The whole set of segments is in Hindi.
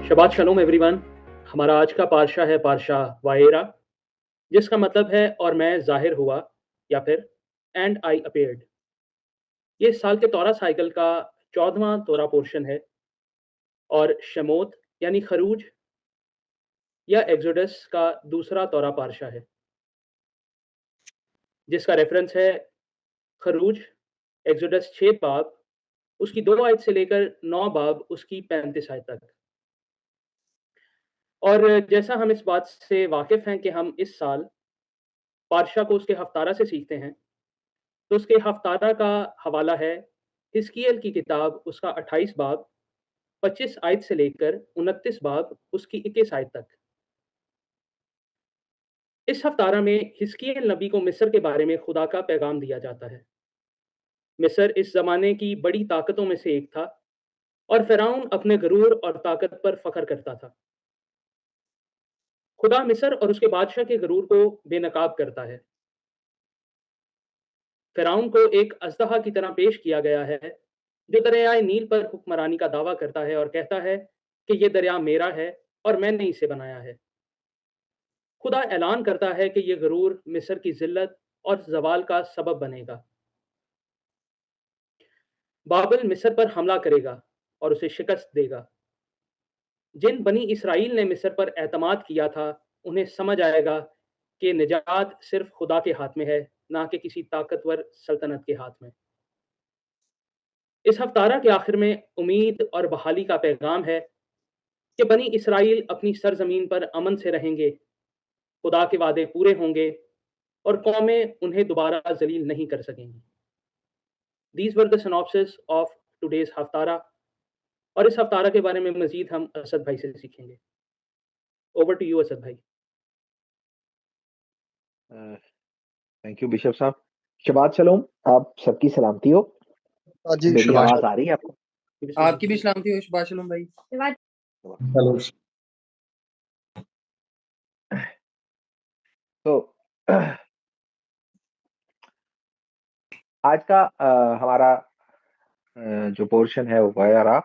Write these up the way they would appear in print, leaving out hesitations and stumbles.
शबात शलोम एवरीवन। हमारा आज का पार्शा है पार्शा वाएरा, जिसका मतलब है और मैं ज़ाहिर हुआ या फिर एंड आई अपीयर्ड। ये इस साल के तौरा साइकिल का 14वां तौरा पोर्शन है और शमोत यानी खरूज या एक्सोडस का दूसरा तौरा पार्शा है, जिसका रेफरेंस है खरूज एक्सोडस 6 बाब उसकी 2 आयत से लेकर 9 बाब उसकी 35 आयत तक। और जैसा हम इस बात से वाकिफ़ हैं कि हम इस साल पार्शा को उसके हफ्तारा से सीखते हैं, तो उसके हफ्तारा का हवाला है हिजकिय्येल की किताब उसका 28 बाब 25 आयत से लेकर 29 बाब उसकी 21 आयत तक। इस हफ्तारा में हिजकिय्येल नबी को मिस्र के बारे में खुदा का पैगाम दिया जाता है। मिस्र इस ज़माने की बड़ी ताकतों में से एक था और फ़िरौन अपने गुरूर और ताकत पर फ़ख्र करता था। खुदा मिस्र और उसके बादशाह के गुरूर को बेनकाब करता है। फ़िरौन को एक अजदहा की तरह पेश किया गया है, जो दरियाए नील पर हुक्मरानी का दावा करता है और कहता है कि ये दरिया मेरा है और मैंने इसे बनाया है। खुदा ऐलान करता है कि ये गुरूर मिस्र की ज़िल्लत और ज़वाल का सबब बनेगा। बाबिल मिस्र पर हमला करेगा और उसे शिकस्त देगा। जिन बनी इसराइल ने मिस्र पर एतमाद किया था, उन्हें समझ आएगा कि निजात सिर्फ खुदा के हाथ में है, ना कि किसी ताकतवर सल्तनत के हाथ में। इस हफ्तारा के आखिर में उम्मीद और बहाली का पैगाम है कि बनी इसराइल अपनी सरजमीन पर अमन से रहेंगे, खुदा के वादे पूरे होंगे और कौमें उन्हें दोबारा जलील नहीं कर सकेंगी। These were the synopsis of today's haftarah. और इस हफ्तारा के बारे में मजीद हम असद भाई से सीखेंगे। ओवर टू यू असद भाई। थैंक यू बिशप साहब। शबात शलोम, आप सबकी सलामती हो। जी मेरी शबाश आवाज आ रही है आपको? आपकी भी सलामती हो शबाश शलोम भाई। हेलो। तो आज का हमारा जो पोर्शन है वो वायरा,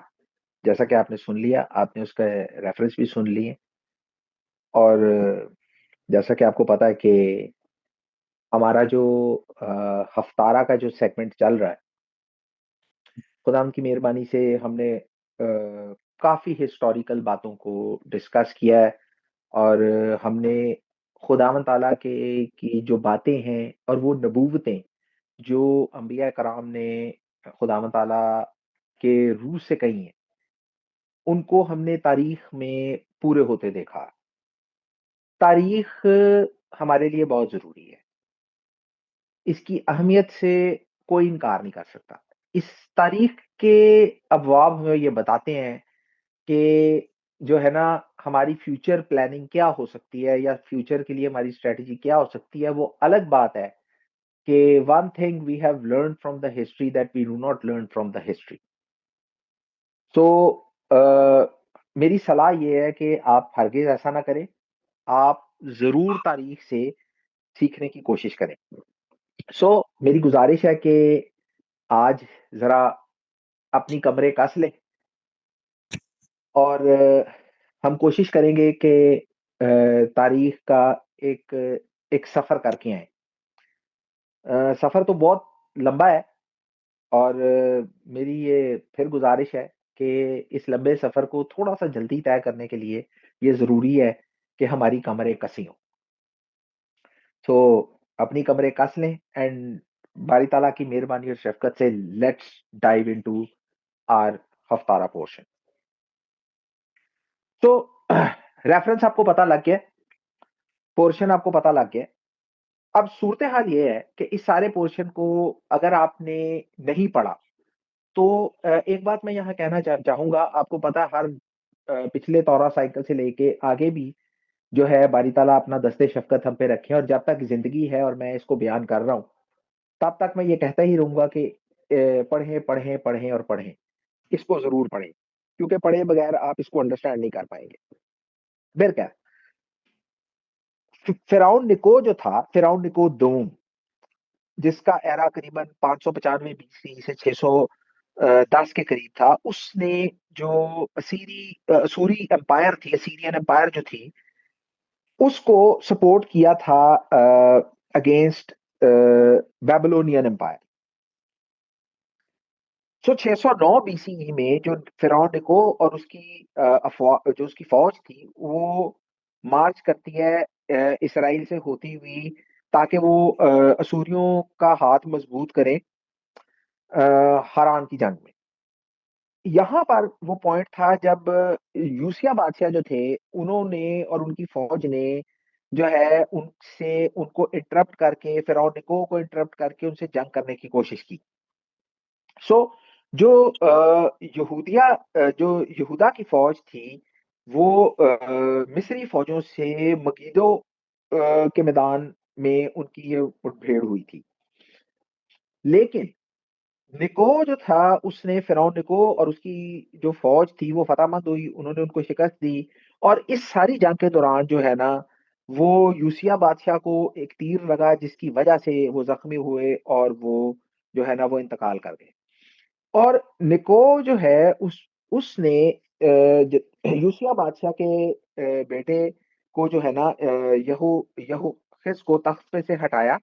जैसा कि आपने सुन लिया, आपने उसका रेफरेंस भी सुन लिए और जैसा कि आपको पता है कि हमारा जो हफ्तारा का जो सेगमेंट चल रहा है, खुदा की मेहरबानी से हमने काफी हिस्टोरिकल बातों को डिस्कस किया है और हमने खुदावंद ताला के की जो बातें हैं और वो नबूवतें जो अंबिया कराम ने खुदावंद ताला के रूह से कही हैं, उनको हमने तारीख में पूरे होते देखा। तारीख हमारे लिए बहुत ज़रूरी है। इसकी अहमियत से कोई इनकार नहीं कर सकता। इस तारीख के अबवाब हमें ये बताते हैं कि जो है ना, हमारी फ्यूचर प्लानिंग क्या हो सकती है या फ्यूचर के लिए हमारी स्ट्रैटेजी क्या हो सकती है। वो अलग बात है कि one thing we have learned from the history that we do not learn from the history. तो मेरी सलाह ये है कि आप हरगिज़ ऐसा ना करें। आप ज़रूर तारीख से सीखने की कोशिश करें। मेरी गुज़ारिश है कि आज ज़रा अपनी कमरे कस लें और हम कोशिश करेंगे कि तारीख का एक एक सफ़र करके आएँ। सफ़र तो बहुत लंबा है और मेरी ये फिर गुज़ारिश है कि इस लंबे सफ़र को थोड़ा-सा जल्दी तय करने के लिए ये ज़रूरी है कि हमारी कमरें कसी हों। अपनी कमरें कस लें एंड बारी ताला की मेहरबानी और शफ़क़त से let's dive into our haftarah portion. Reference आपको पता लग गया, पोर्शन आपको पता लग गया। अब सूरत-ए-हाल ये है कि इस सारे पोर्शन को अगर आपने नहीं पढ़ा, तो एक बात मैं यहाँ कहना चाहूँगा। आपको पता है हर पिछले तौरा साइकिल से लेके आगे भी जो है बारी ताला अपना दस्ते शफ़क़त हम पे रखे और जब तक ज़िंदगी है और मैं इसको बयान कर रहा हूँ, तब तक मैं ये कहता ही रहूँगा कि पढ़ें, पढ़ें, पढ़ें और पढ़ें। इसको ज़रूर पढ़ें, क्योंकि पढ़े बगैर आप इसको अंडरस्टैंड नहीं कर पाएँगे। बहरकैफ फ़िरौन निको जो था, फ़िरौन निको दूम, जिसका एरा करीबन 595 बीसी से 600 10 के करीब था, उसने जो असूरी एम्पायर थी, असीरियन एम्पायर जो थी, उसको सपोर्ट किया था अगेंस्ट बेबीलोनियन एम्पायर। सो 609 बीसीई में जो फिरौन निको और जो उसकी फौज थी, वो मार्च करती है इसराइल से होती हुई, ताकि वो असूरियों का हाथ मजबूत करें हरान की जंग में। यहाँ पर वो पॉइंट था जब यूसिया बादशाह जो थे, उन्होंने और उनकी फौज ने जो है उनको इंटरप्ट करके, फिरौन निको को इंटरप्ट करके उनसे जंग करने की कोशिश की। सो जो जो यहूदा की फौज थी, वो मिस्री फौजों से मगिदो के मैदान में उनकी ये मुठभेड़ हुई थी। लेकिन निको जो था, उसने फिरौन निको और उसकी जो फौज थी वो फतेहमंद हुई, उन्होंने उनको शिकस्त दी। और इस सारी जंग के दौरान जो है ना, वो यूसिया बादशाह को एक तीर लगा, जिसकी वजह से वो जख्मी हुए और वो जो है ना वो इंतकाल कर गए। और निको जो है उसने यूसिया बादशाह के बेटे को जो है ना यहूखिस को तख्त पे से हटाया,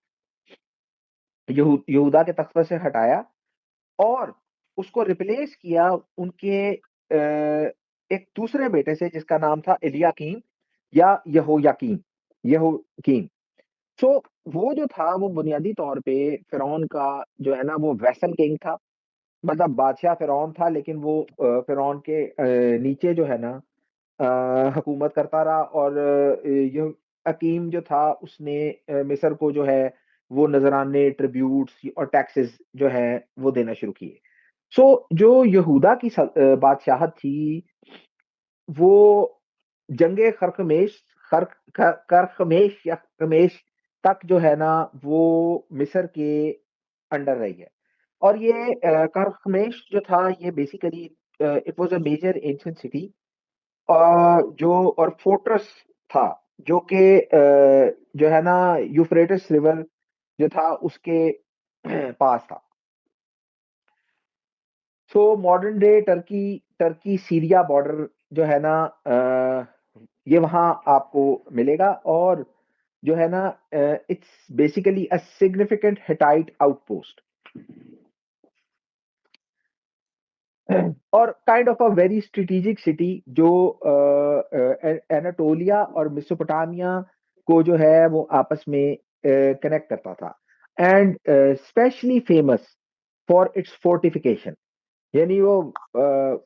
यहूदा के तख्त पे से हटाया, और उसको रिप्लेस किया उनके एक दूसरे बेटे से, जिसका नाम था इलियाकीम या यहोयाकीम। सो वो जो था, वो बुनियादी तौर पे फिरौन का जो है ना वो वैसल किंग था, मतलब बादशाह फिरौन था, लेकिन वो फिरौन के नीचे जो है ना हुकूमत करता रहा। और ये अकीम जो था, उसने मिस्र को जो है वो नजराने, ट्रिब्यूट्स और टैक्सेस जो है वो देना शुरू किए। सो जो यहूदा की बादशाहत थी, वो जंगे खरखमेश या खमेश तक जो है ना वो मिस्र के अंडर रही है। और ये करखमेश जो था, ये basically it was a major ancient city, जो और फोर्ट्रेस था, जो कि जो है ना यूफ्रेटिस रिवर जो था उसके पास था। So modern day Turkey Syria border जो है ना ये वहां आपको मिलेगा। और जो है ना it's basically a significant Hittite outpost और kind of a very strategic city, जो एनाटोलिया और मेसोपोटामिया को जो है वो आपस में कनेक्ट करता था। And specially famous for its fortification, यानी वो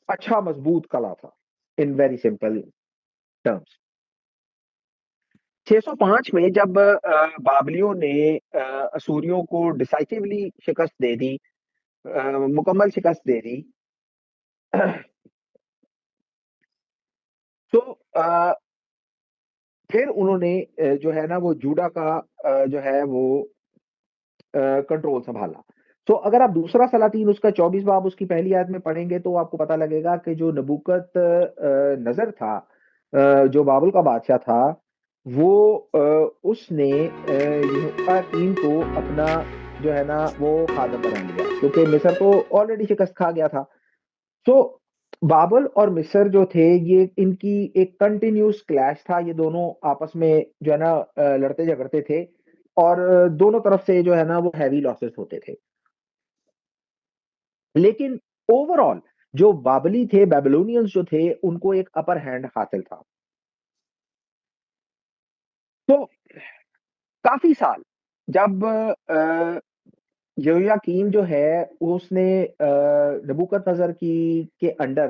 अच्छा मजबूत कला था, इन वेरी सिंपल टर्म्स। 605 में जब बाबलियों ने असूरियों को डिसाइसिवली शिकस्त दे दी, मुकम्मल शिकस्त दे दी, तो फिर उन्होंने जो है ना वो जूडा का जो है वो कंट्रोल संभाला। तो अगर आप दूसरा सलातीन उसका 24 बाब उसकी पहली आयत में पढ़ेंगे, तो आपको पता लगेगा कि जो नबूकत नजर था, जो बाबुल का बादशाह था, वो उसने यहोयाकीम को अपना जो है ना वो खादम बना लिया, क्योंकि मिस्र तो ऑलरेडी शिकस्त खा गया था। तो बाबल और मिस्र जो थे, ये इनकी एक कंटिन्यूस क्लैश था, ये दोनों आपस में जो है ना लड़ते झगड़ते थे, और दोनों तरफ से जो है ना वो हैवी लॉसेस होते थे। लेकिन ओवरऑल जो बाबली थे, बेबीलोनियंस जो थे, उनको एक अपर हैंड हासिल था। तो काफी साल जब यहोयाकीम जो है उसने नबूकदनेस्सर की के अंडर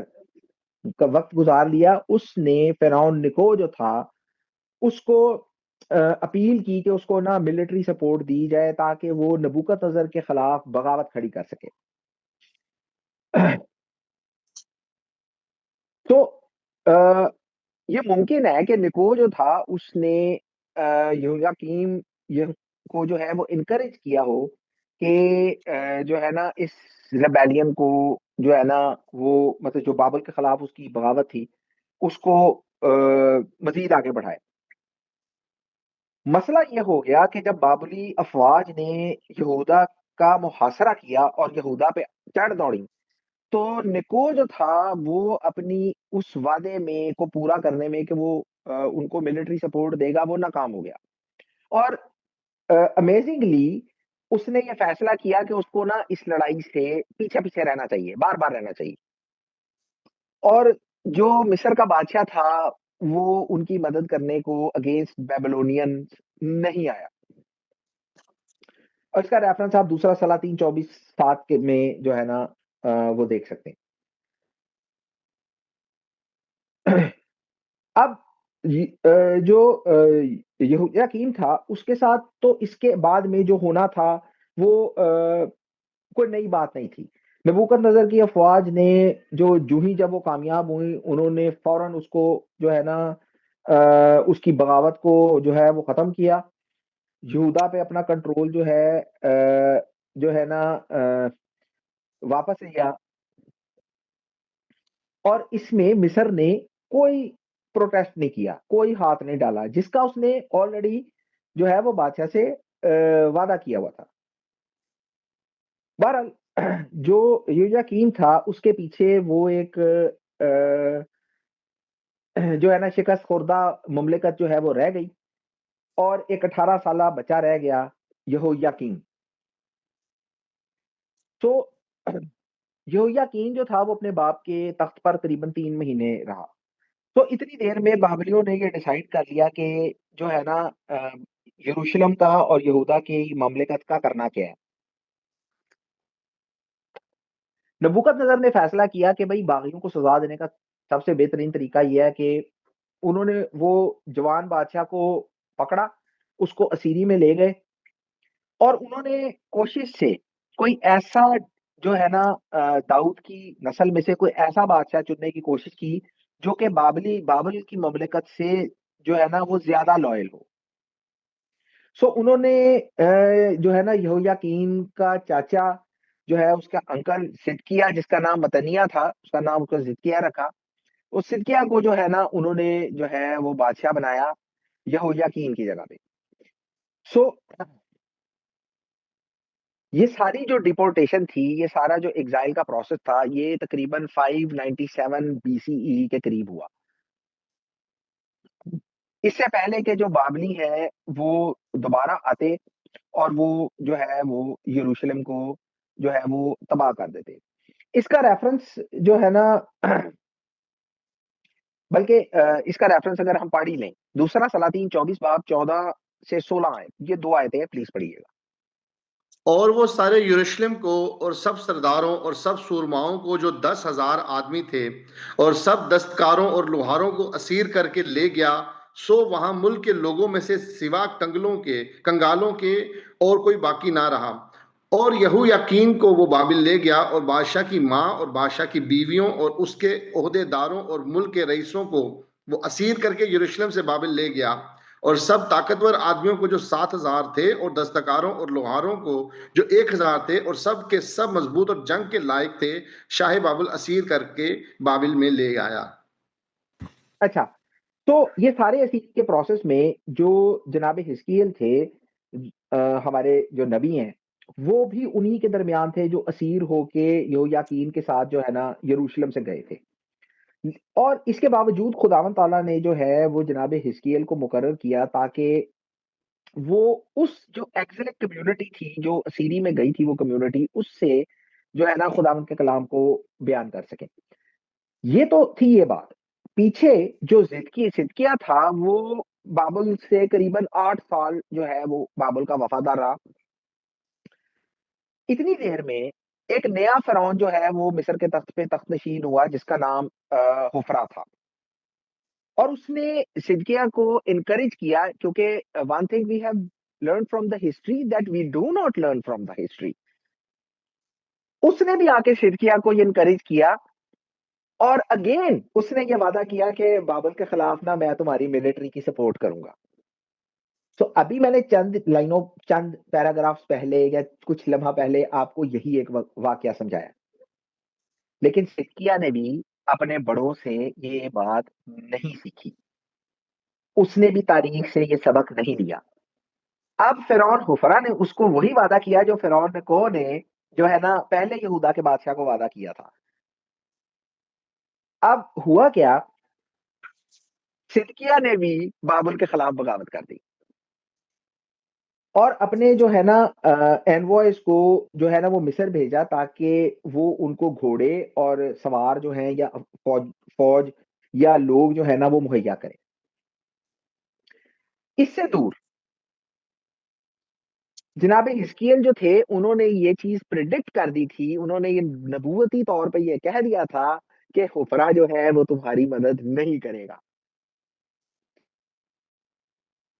का वक्त गुजार लिया, उसने फिरौन निको जो था उसको अपील की कि उसको ना मिलिट्री सपोर्ट दी जाए, ताकि वो नबूकदनेस्सर के खिलाफ बगावत खड़ी कर सके। तो अ, ये मुमकिन है कि निको जो था, उसने यहोयाकीम ये को जो है वो इनकरेज किया हो कि जो है ना इस रेबेलियन को जो है ना वो मतलब जो बाबर के खिलाफ उसकी बगावत थी, उसको मजीद आगे बढ़ाए। मसला ये हो गया कि जब बाबरी अफवाज ने यहूदा का मुहासरा किया और यहूदा पे चढ़ दौड़ी, तो निको जो था वो अपनी उस वादे में को पूरा करने में कि वो उनको मिलिट्री सपोर्ट देगा, वो नाकाम हो गया। और अमेजिंगली उसने ये फैसला किया कि उसको ना इस लड़ाई से पीछे-पीछे रहना चाहिए, बार-बार रहना चाहिए। और जो मिस्र का बादशाह था, वो उनकी मदद करने को अगेंस्ट बेबीलोनियंस नहीं आया। और इसका रेफरेंस आप दूसरा सलातीन 24:7 के में जो है ना वो देख सकते हैं। अब जो यहोयाकीम था, उसके साथ तो इसके बाद में जो होना था, वो कोई नई बात नहीं थी। नबूकदनेस्सर की अफ़वाज ने जूँ ही जब वो कामयाब हुई, उन्होंने फ़ौरन उसको जो है ना उसकी बगावत को जो है वो ख़त्म किया। यहूदा पे अपना कंट्रोल जो है ना वापस लिया। और इसमें मिस्र ने कोई प्रोटेस्ट नहीं किया, कोई हाथ नहीं डाला, जिसका उसने ऑलरेडी जो है वो बादशाह से वादा किया हुआ था। बहरहाल जो यहोयाकीम था, उसके पीछे वो एक जो है ना शिकस्त खुर्दा मुमलिकत जो है वो रह गई, और एक 18 साला बच्चा रह गया, यहोयाकीम। तो यहोयाकीन जो था वो अपने बाप के तख्त पर करीबन 3 महीने रहा। तो इतनी देर में बाबिलियों ने ये डिसाइड कर लिया कि जो है ना यरूशलेम का और यहूदा की ममलिकत का करना क्या है। नबूकदनेस्सर ने फैसला किया कि भाई बागियों को सजा देने का सबसे बेहतरीन तरीका ये है कि उन्होंने वो जवान बादशाह को पकड़ा, उसको असीरी में ले गए, और उन्होंने कोशिश से कोई ऐसा जो है ना दाऊद की नस्ल में से कोई ऐसा बादशाह चुनने की कोशिश की, जो कि बाबिल की ममलिकत से जो है ना वो ज़्यादा लॉयल हो। सो उन्होंने जो है ना यहोयाकीन का चाचा जो है, उसका अंकल सिदकिय्याह, जिसका नाम मत्तनियाह था, उसका नाम उसको सिदकिय्याह रखा। उस सिदकिय्याह को जो है ना उन्होंने जो है वो बादशाह बनाया यहोयाकीन की जगह पे। सो ये सारी जो डिपोर्टेशन थी, ये सारा जो एग्ज़ाइल का प्रोसेस था, ये तकरीबन 597 बीसीई के करीब हुआ। इससे पहले के जो बाबली हैं, वो दोबारा आते और वो जो है वो यरूशलेम को जो है वो तबाह कर देते। इसका रेफरेंस जो है ना बल्कि इसका रेफरेंस अगर हम पढ़ ही लें, दूसरा सलातीन 24 बाब 14 से 16 आयत, ये 2 आयतें हैं, प्लीज़ पढ़िएगा। और वो सारे यरूशलेम को और सब सरदारों और सब सूरमाओं को, जो 10,000 आदमी थे, और सब दस्तकारों और लोहारों को असीर करके ले गया। सो वहां मुल्क के लोगों में से सिवा कंगालों के और कोई बाकी ना रहा। और यहोयाकीन को वो बाबिल ले गया, और बादशाह की माँ और बादशाह की बीवियों और उसके ओहदेदारों और मुल्क के रईसों को वो असीर करके यरूशलेम से बाबिल ले गया। और सब ताकतवर आदमियों को जो 7,000 थे, और दस्तकारों और लोहारों को जो 1,000 थे, और सब के सब मजबूत और जंग के लायक थे, शाह बाबुल असीर करके बाबिल में ले आया। अच्छा, तो ये सारे असीर के प्रोसेस में जो जनाब हिजकिय्याह थे, हमारे जो नबी हैं, वो भी उन्हीं के दरमियान थे जो असीर होके यहोयाकीन के साथ जो है ना यरूशलेम से गए थे। और इसके बावजूद खुदावंद ताला ने जो है वो जनाब हिजकिय्याह को मुकर्रर किया, ताकि वो उस जो एक्सिलिक कम्युनिटी थी, जो असीरी में गई थी वो कम्युनिटी, उससे जो है ना खुदावंद के कलाम को बयान कर सकें। ये तो थी ये बात। पीछे जो सिदकिय्याह था, वो बाबुल से करीबन 8 साल जो है वो बाबुल का वफादार रहा। इतनी देर में एक नया फ़िरौन जो है वो मिस्र के तख्त पे तख्तनशीन हुआ, जिसका नाम होफरा था। और उसने सिदकिय्याह को एनकरेज किया, क्योंकि one thing we have learned from the history that we do not learn from the history. उसने भी आके सिदकिय्याह को ये एनकरेज किया, और अगेन उसने ये वादा किया कि बाबुल के खिलाफ ना मैं तुम्हारी मिलिट्री की सपोर्ट करूंगा। तो अभी मैंने चंद पैराग्राफ्स पहले या कुछ लम्हा पहले आपको यही एक वाकया समझाया, लेकिन सिदकिय्याह ने भी अपने बड़ों से ये बात नहीं सीखी। उसने भी तारीख से ये सबक नहीं लिया। अब फ़िरौन होफरा ने उसको वही वादा किया जो फ़िरौन ने जो है ना पहले यहूदा के बादशाह को वादा किया था। अब हुआ क्या, सिदकिया ने भी बाबुल के खिलाफ बगावत कर दी और अपने जो है ना एनवॉयज को जो है ना वो मिस्र भेजा ताकि वो उनको घोड़े और सवार जो हैं या फौज फौज या लोग जो है ना वो मुहैया करें। इससे दूर जनाब हिजकिय्याल जो थे उन्होंने ये चीज प्रिडिक्ट कर दी थी, उन्होंने ये नबूवती तौर पे ये कह दिया था कि हुफरा जो है वो तुम्हारी मदद नहीं करेगा।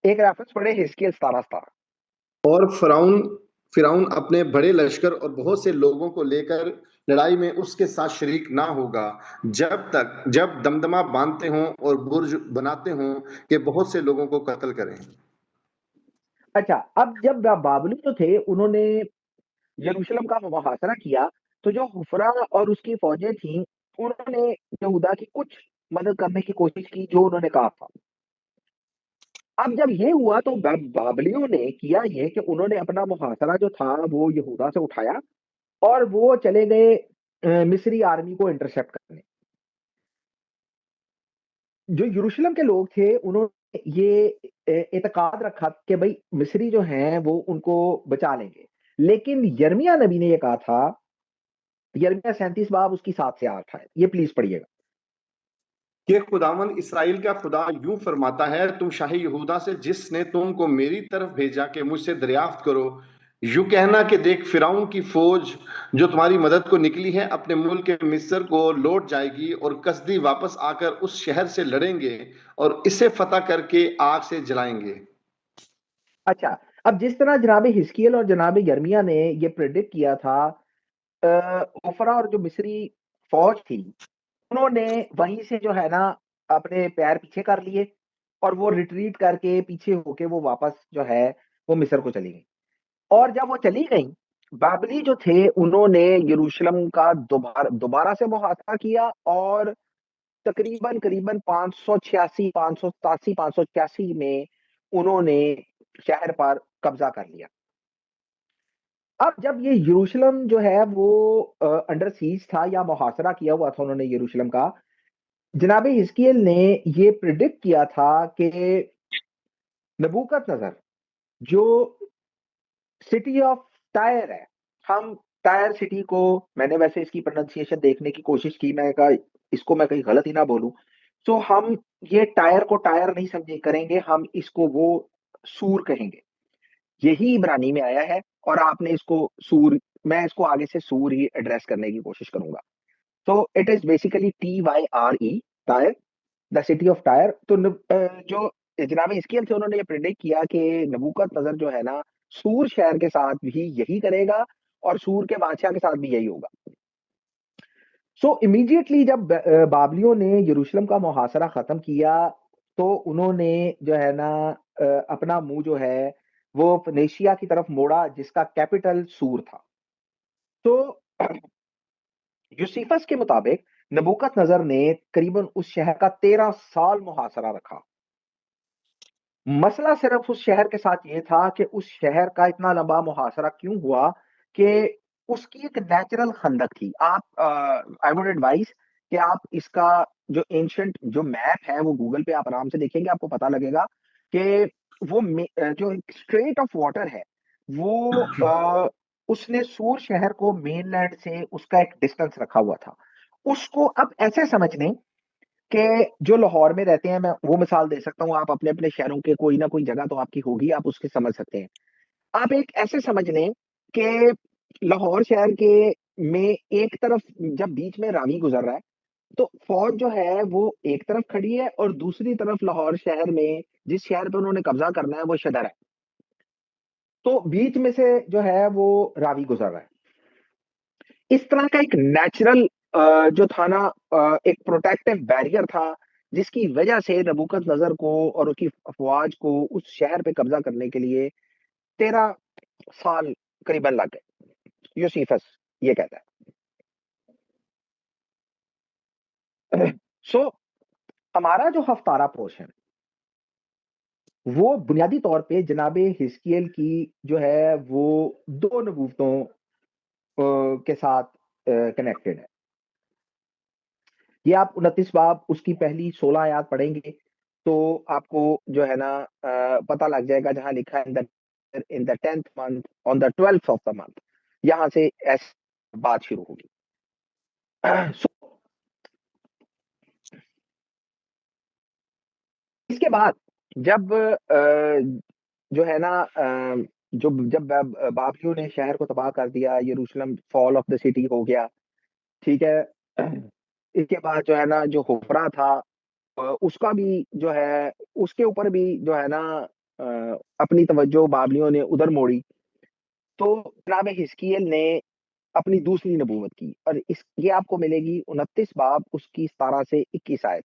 एक रेफरेंस पढ़े हिजकिय्याल 17:17। और फिरौन फिरौन अपने बड़े लश्कर और बहुत से लोगों को लेकर लड़ाई में उसके साथ शरीक ना होगा जब दमदमा बांधते हों और बुर्ज बनाते हों कि बहुत से लोगों को कत्ल करें। अच्छा, अब जब बाबली जो थे उन्होंने यरूशलेम का मुहासरा किया तो जो हुफरा और उसकी फौजें थीं उन्होंने यहूदा की कुछ मदद करने की कोशिश की जो उन्होंने कहा था। अब जब ये हुआ तो बाबलियों ने किया ये कि उन्होंने अपना मुहासरा जो था वो यहूदा से उठाया और वो चले गए मिस्री आर्मी को इंटरसेप्ट करने। जो यरूशलेम के लोग थे उन्होंने ये एतकाद रखा कि भाई मिस्री जो हैं वो उनको बचा लेंगे, लेकिन यर्मिया नबी ने ये कहा था, यर्मिया 37 बाब उसकी 7 से 8 है, ये प्लीज पढ़िएगा। कि खुदावंद इसराइल का खुदा यूं फरमाता है, तुम शाही यहूदा से जिसने तुमको मेरी तरफ भेजा कि मुझसे दरियाफ्त करो, यूं कहना कि देख फिरौन की फौज जो तुम्हारी मदद को निकली है अपने मुल्क के मिस्र को लौट जाएगी और कसदी वापस आकर उस शहर से लड़ेंगे और इसे फतह करके आग से जलाएंगे। अच्छा, अब जिस तरह जनाब हिजकिय्याल और जनाब यर्मिया ने ये प्रेडिक्ट किया था, ओफरा और जो मिस्री फौज थी उन्होंने वहीं से जो है ना अपने पैर पीछे कर लिए और वो रिट्रीट करके पीछे होके वो वापस जो है वो मिस्र को चली गई। और जब वो चली गई, बाबली जो थे उन्होंने यरूशलेम का दोबारा दोबारा से मुहासरा किया और तकरीबन करीबन 586 587 586 में उन्होंने शहर पर कब्जा कर लिया। अब जब ये यरूशलेम जो है वो अंडर सीज था या मुहासरा किया हुआ था उन्होंने यरूशलेम का, जनाब हिजकिय्याल ने ये प्रिडिक्ट किया था कि नबूकदनेस्सर जो सिटी ऑफ टायर है, हम टायर सिटी को, मैंने वैसे इसकी प्रोनाउंसिएशन देखने की कोशिश की, मैं कहा इसको मैं कहीं गलत ही ना बोलूं, तो हम ये टायर को टायर नहीं समझे करेंगे, हम इसको वो सूर कहेंगे। यही इब्रानी में आया है और आपने इसको सूर, मैं इसको आगे से सूर ही एड्रेस करने की कोशिश करूंगा। तो it is basically TYRE, tyre, the city of tyre. तो जो जनाब हिजकिय्याल थे उन्होंने ये प्रेडिक्ट किया कि नबूकदनेस्सर जो है ना सूर शहर के साथ भी यही करेगा और सूर के बादशाह के साथ भी यही होगा। सो इमीडिएटली जब बाबलियों ने यरूशलेम का मुहासरा खत्म किया तो उन्होंने जो है ना अपना मुंह जो है वो फनेशिया की तरफ मोड़ा जिसका कैपिटल सूर था। तो यूसिफस के मुताबिक नबूकदनेस्सर ने करीबन उस शहर का 13 साल मुहासरा रखा। मसला सिर्फ उस शहर के साथ ये था कि उस शहर का इतना लंबा मुहासरा क्यों हुआ कि उसकी एक नेचुरल खंदक थी। आप आई वुड एडवाइस कि आप इसका जो एंशिएंट जो मैप है वो गूगल पे आप आराम से देखेंगे, आपको पता लगेगा कि वो जो स्ट्रेट ऑफ वाटर है वो उसने सूर शहर को मेनलैंड से उसका एक डिस्टेंस रखा हुआ था। उसको अब ऐसे समझ लें कि जो लाहौर में रहते हैं, मैं वो मिसाल दे सकता हूँ, आप अपने अपने शहरों के कोई ना कोई जगह तो आपकी होगी, आप उसके समझ सकते हैं। आप एक ऐसे समझ लें कि लाहौर शहर के में एक तरफ जब बीच में रावी गुजर रहा है तो फौज जो है वो एक तरफ खड़ी है और दूसरी तरफ लाहौर शहर में जिस शहर पे उन्होंने कब्जा करना है वो शदर है, तो बीच में से जो है वो रावी गुजर रहा है। इस तरह का एक नेचुरल जो था ना एक प्रोटेक्टिव बैरियर था जिसकी वजह से नबूकदनेस्सर को और उसकी अफवाज को उस शहर पे कब्जा करने के लिए 13 साल करीबन लग गए, यूसिफस ये कहता है। सो हमारा जो हफ्तारा पोर्शन वो बुनियादी तौर पे जनाबे हिजकिय्याल की जो है वो दो नबूवतों के साथ कनेक्टेड है। ये आप 29 बाब उसकी पहली 16 आयत पढ़ेंगे तो आपको जो है ना पता लग जाएगा, जहां लिखा है in the 10th month on the 12th of the month, यहां से ऐसी बात शुरू होगी। So, इसके बाद जब जो है ना जो जब बाबिलों ने शहर को तबाह कर दिया, यरूशलेम फॉल ऑफ द सिटी हो गया, ठीक है। इसके बाद जो है ना जो हुफ्रा था उसका भी जो है, उसके ऊपर भी जो है ना अपनी तवज्जो बाबिलियों ने उधर मोड़ी। तो जनाब हिजकिय्याल ने अपनी दूसरी नबूवत की, और इस ये आपको मिलेगी 29 बाब उसकी 17 से 21 आयत।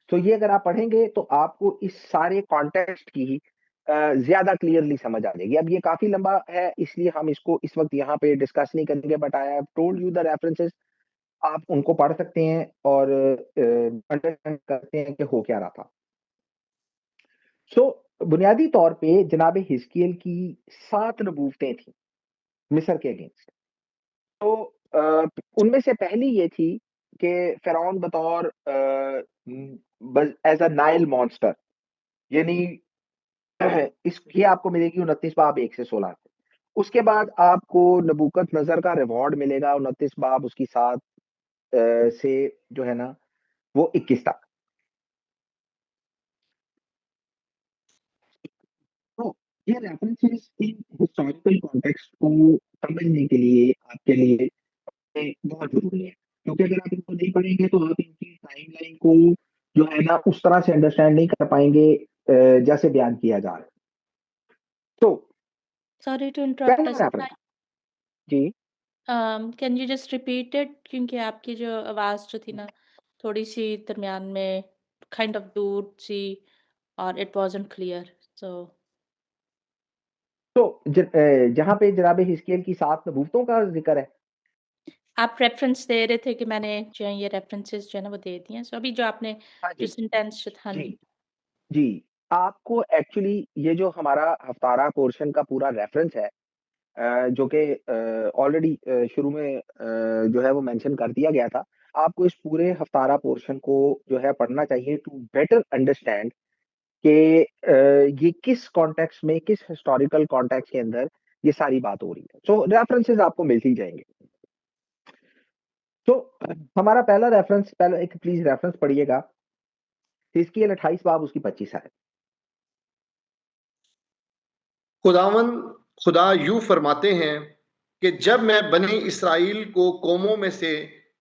तो ये अगर आप पढ़ेंगे तो आपको इस सारे कॉन्टेक्स्ट की ज्यादा क्लियरली समझ आ जाएगी। अब ये काफी लंबा है, इसलिए हम इसको इस वक्त यहाँ पे डिस्कस नहीं करेंगे, but I have told you the references, आप उनको पढ़ सकते हैं और अंडरस्टैंड करते हैं कि हो क्या रहा था। सो बुनियादी तौर पे जनाब हिजकिय्याल की 7 नबूवतें थी मिस्र के अगेंस्ट। तो उनमें से पहली ये थी कि फिरौन बतौर एज अ नाइल मॉन्स्टर, यानी इस ये आपको मिलेगी 29 बाब 1 से 16। उसके बाद आपको नबूकत नजर का रिवॉर्ड मिलेगा 29 बाब उसकी 7 से जो है ना वो 21 तक। तो ये रेफरेंसेस इन हिस्टोरिकल कॉन्टेक्स्ट को समझने के लिए आपके लिए बहुत जरूरी है, क्योंकि अगर आप इनको नहीं पढ़ेंगे तो आप इनकी टाइमलाइन को जो है ना उस तरह से अंडरस्टैंड नहीं कर पाएंगे जैसे बयान किया जा रहा है। तो सॉरी टू इंटरप्ट पहला reference ji, can you just repeat it, क्योंकि आपकी जो आवाज़ जो थी ना थोड़ी सी दरमियान में काइंड ऑफ दूर सी और इट वाजंट क्लियर, सो तो जहां पे जनाब हिजकिय्याल की 7 नबूवतों का जिक्र है, आप रेफरेंस दे रहे थे कि मैंने जो है ये रेफरेंसेस जो है ना वो दे दिए हैं। सो अभी जो आपने हाँ जो जी सेंटेंस हाँ जी जी। जी, आपको एक्चुअली ये जो हमारा हफ्तारा पोर्शन का पूरा रेफरेंस है जो कि ऑलरेडी शुरू में जो है वो मेंशन कर दिया गया था, आपको इस पूरे हफ्तारा पोर्शन को जो है पढ़ना चाहिए टू बेटर अंडरस्टैंड कि ये किस कॉन्टेक्स्ट में, किस हिस्टोरिकल कॉन्टेक्स्ट के अंदर ये सारी बात हो रही है। सो रेफरेंसेस आपको मिल ही जाएंगे। तो हमारा पहला रेफरेंस, पहला एक प्लीज रेफरेंस पढ़िएगा, हिजकिय्याल 28 बाब उसकी 25 है। खुदावन खुदा यूं फरमाते हैं कि जब मैं बनी इसराइल को कौमों में से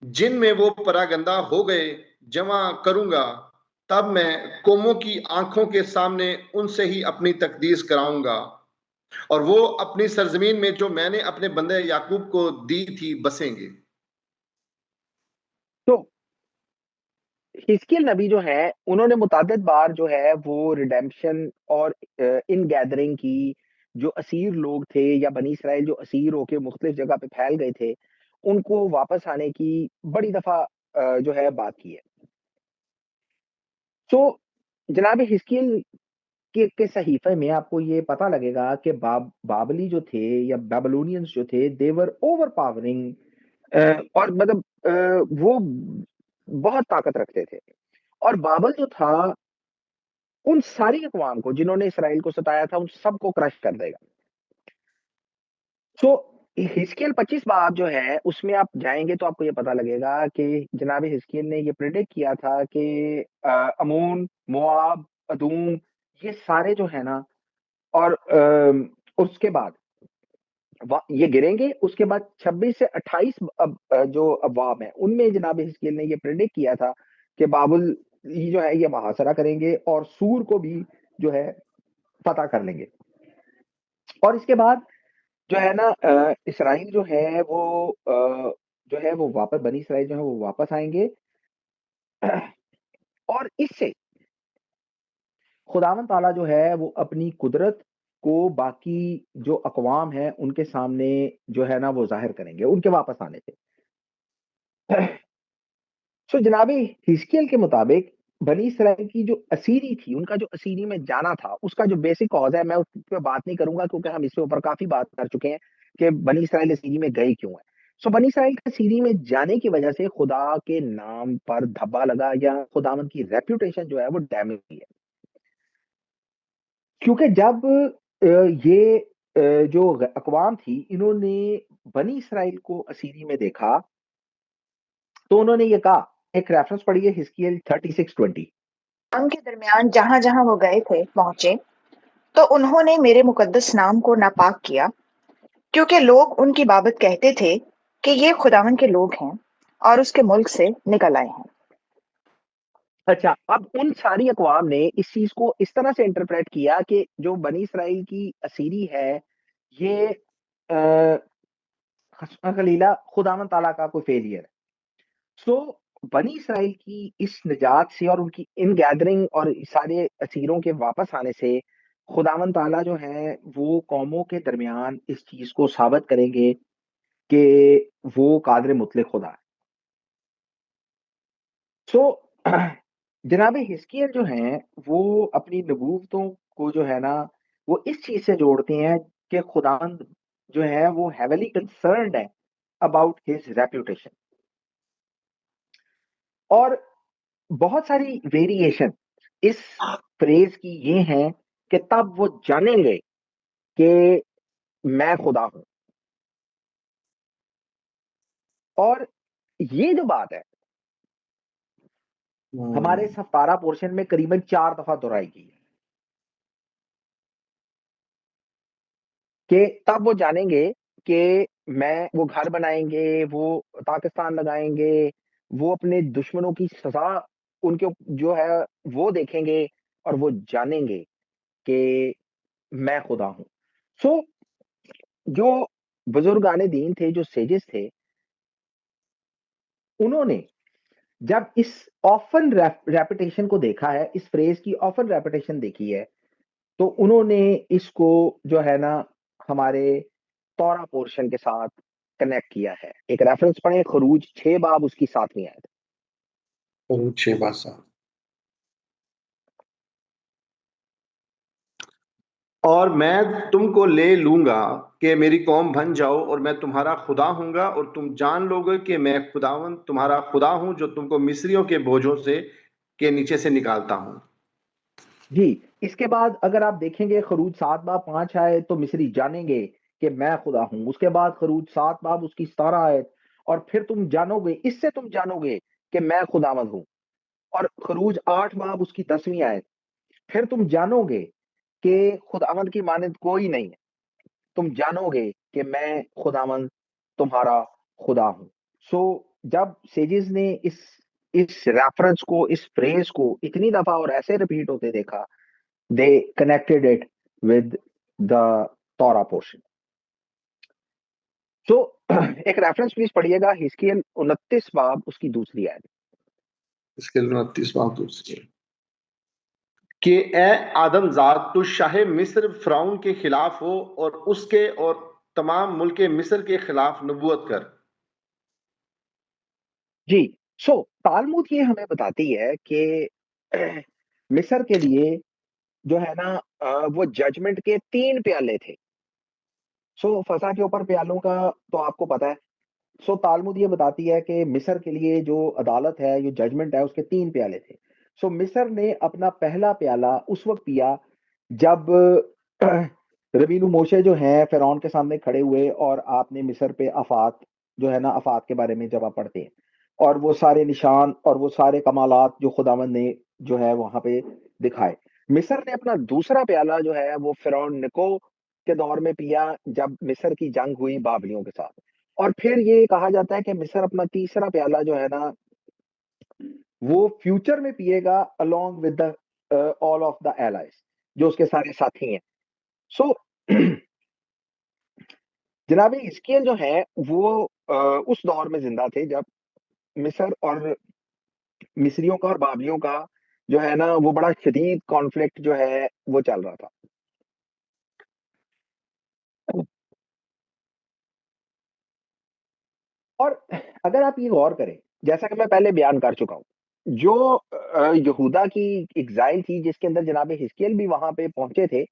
जिन में वो परागंदा हो गए जमा करूंगा, तब मैं कौमों की आंखों के सामने उनसे ही अपनी तकदीस कराऊंगा, और वो अपनी सरजमीन में जो मैंने अपने बंदे याकूब को दी थी बसेंगे। तो हिजकिय्याल नबी जो है उन्होंने मुतादिद बार जो है वो रिडेम्पशन और इन गैदरिंग की, जो असीर लोग थे या बनी इसराइल जो असीर होके मुख्तलिफ जगह पे फैल गए थे, उनको वापस आने की बड़ी दफा जो है बात की है। तो जनाब हिजकिय्याल के सहीफे में आपको ये पता लगेगा कि बाबली जो थे या बेबीलोनियंस जो थे, दे वर ओवर पावरिंग, और मतलब वो बहुत ताकत रखते थे, और बाबल जो था उन सारी अक़वाम को जिन्होंने इसराइल को सताया था उन सबको क्रश कर देगा। सो हिजकिय्याल 25 बाब जो है उसमें आप जाएंगे तो आपको ये पता लगेगा कि जनाब हिजकिय्याल ने ये प्रेडिक्ट किया था कि अमोन, मोआब, अदूम, ये सारे जो है ना, और उसके बाद ये गिरेंगे। उसके बाद 26 से 28 जो अबवाब हैं उनमें जनाब हिजकिय्याल ने ये प्रेडिक्ट किया था कि बाबुल ये जो है ये मुहासरा करेंगे और सूर को भी जो है फतह कर लेंगे। और इसके बाद जो है ना इसराइल जो है वो जो है वो वापस, बनी इसराइल जो है वो वापस आएंगे, और इससे खुदावन ताला जो है वो अपनी कुदरत को बाकी जो अक़वाम है उनके सामने जो है ना वो जाहिर करेंगे उनके वापस आने से। सो जनाब हिजकिय्याल के मुताबिक बनी इसराइल की जो असीरी थी, उनका जो असीरी में जाना था, उसका जो बेसिक कॉज है, मैं उस पर बात नहीं करूंगा क्योंकि हम इसके ऊपर काफी बात कर चुके हैं कि बनी इसराइल असीरी में गए क्यों है। सो बनी इसराइल का सीरी में जाने की वजह से खुदा के नाम पर धब्बा लगा या खुदावंद की रेप्यूटेशन जो है वो डैमेज हुई है। क्योंकि जब ये जो अकवाम थी, इन्होंने बनी इसराइल को असीरी में देखा, तो उन्होंने ये कहा, एक रेफरेंस पढ़िए हिजकिय्याह 36:20। के दरमियान जहां जहां वो गए थे पहुंचे, तो उन्होंने मेरे मुकद्दस नाम को नापाक किया, क्योंकि लोग उनकी बाबत कहते थे कि ये खुदावन के लोग हैं और उसके मुल्क से निकल आए हैं। अच्छा, अब उन सारी अकवाम ने इस चीज को इस तरह से इंटरप्रेट किया कि जो बनी इसराइल की असीरी है, ये हस्न खलीला खुदावन ताला का कोई फेलियर है। सो बनी इसराइल की इस निजात से और उनकी इन गैदरिंग और सारे असीरों के वापस आने से खुदावन ताला जो है वो कौमों के दरमियान इस चीज को साबित करेंगे कि वो कादिर मुतलक खुदा है। सो जनाब हिजकिय्याह जो हैं वो अपनी नबूवतों को जो है ना वो इस चीज से जोड़ते हैं कि खुदावंद जो है वो हेवली कंसर्न्ड है अबाउट हिज रेप्यूटेशन। और बहुत सारी वेरिएशन इस फ्रेज की ये हैं कि तब वो जानेंगे कि मैं खुदा हूं। और ये जो बात है हमारे सफ्तारा पोर्शन में करीबन 4 दफा दोहराई गई है कि तब वो जानेंगे कि वो घर बनाएंगे, वो पाकिस्तान लगाएंगे, वो अपने दुश्मनों की सजा उनके जो है वो देखेंगे और वो जानेंगे कि मैं खुदा हूं। सो जो बुजुर्गाने दीन थे, जो सेजेस थे, उन्होंने जब इस ऑफन रेपिटेशन को देखा है, इस फ्रेज की ऑफन रेपिटेशन देखी है, तो उन्होंने इसको जो है ना हमारे तौरा पोर्शन के साथ कनेक्ट किया है। एक रेफरेंस पढ़े, खरूज 6 बाब उसकी 7वीं आयत। खरूज 6 बाब 7। और मैं तुमको ले लूंगा कि मेरी कौम बन जाओ और मैं तुम्हारा खुदा हूंगा और तुम जान लोगे कि मैं खुदावन तुम्हारा खुदा हूं जो तुमको मिस्रियों के बोझों से के नीचे से निकालता हूं। जी, इसके बाद अगर आप देखेंगे खरूज 7 बाब 5 आए तो मिस्री जानेंगे कि मैं खुदा हूं। उसके बाद खरूज 7 बाब उसकी 17 आयत, और फिर तुम जानोगे, इससे तुम जानोगे कि मैं खुदावंद हूं। और खरूज 8 बाब उसकी 10वीं आयत, फिर तुम जानोगे कि खुदावंद की मानद कोई नहीं है, तुम जानोगे कि मैं खुदावंद तुम्हारा खुदा हूं। सो जब सेजेस ने इस रेफरेंस को, इस फ्रेज को इतनी दफा और ऐसे रिपीट होते देखा, दे कनेक्टेड इट विद द तौरा पोर्शन। सो एक रेफरेंस प्लीज पढ़िएगा, हिजकिय्याह 29 बाब उसकी दूसरी आयत। हिजकिय्याह 29 बाब दूसरी, कि ए आदमजाद तू शाहे मिस्र फिरौन के खिलाफ हो और उसके और तमाम मुल्क मिस्र के खिलाफ नबूवत कर। जी, सो तालमुद ये हमें बताती है कि मिस्र के लिए जो है ना वो जजमेंट के 3 प्याले थे। सो फसा के ऊपर प्यालों का तो आपको पता है। सो तालमुद ये बताती है कि मिस्र के लिए जो अदालत है, जो जजमेंट है, उसके 3 प्याले थे। सो मिस्र ने अपना पहला प्याला उस वक्त पिया जब रबीनु मोशे जो हैं फिरौन के सामने खड़े हुए, और आपने मिस्र पे आफात जो है ना, आफात के बारे में जब आप पढ़ते हैं, और वो सारे निशान और वो सारे कमालात जो खुदावंद ने जो है वहां पे दिखाए। मिस्र ने अपना दूसरा प्याला जो है वो फिरौन निको के दौर में पिया जब मिस्र की जंग हुई बाबलियों के साथ। और फिर ये कहा जाता है कि मिस्र अपना तीसरा प्याला जो है ना वो फ्यूचर में पिएगा along with the all of the allies, जो उसके सारे साथी हैं। सो जनाब हिजकिय्याह जो है वो उस दौर में जिंदा थे जब मिस्र और मिस्रियों का और बाबलियों का जो है ना वो बड़ा शदीद कॉन्फ्लिक्ट जो है वो चल रहा था। और अगर आप ये गौर करें, जैसा कि मैं पहले बयान कर चुका हूं, जो यहूदा की एग्जाइल थी जिसके अंदर जनाब हिजकिय्याह भी वहां पे पहुंचे थे,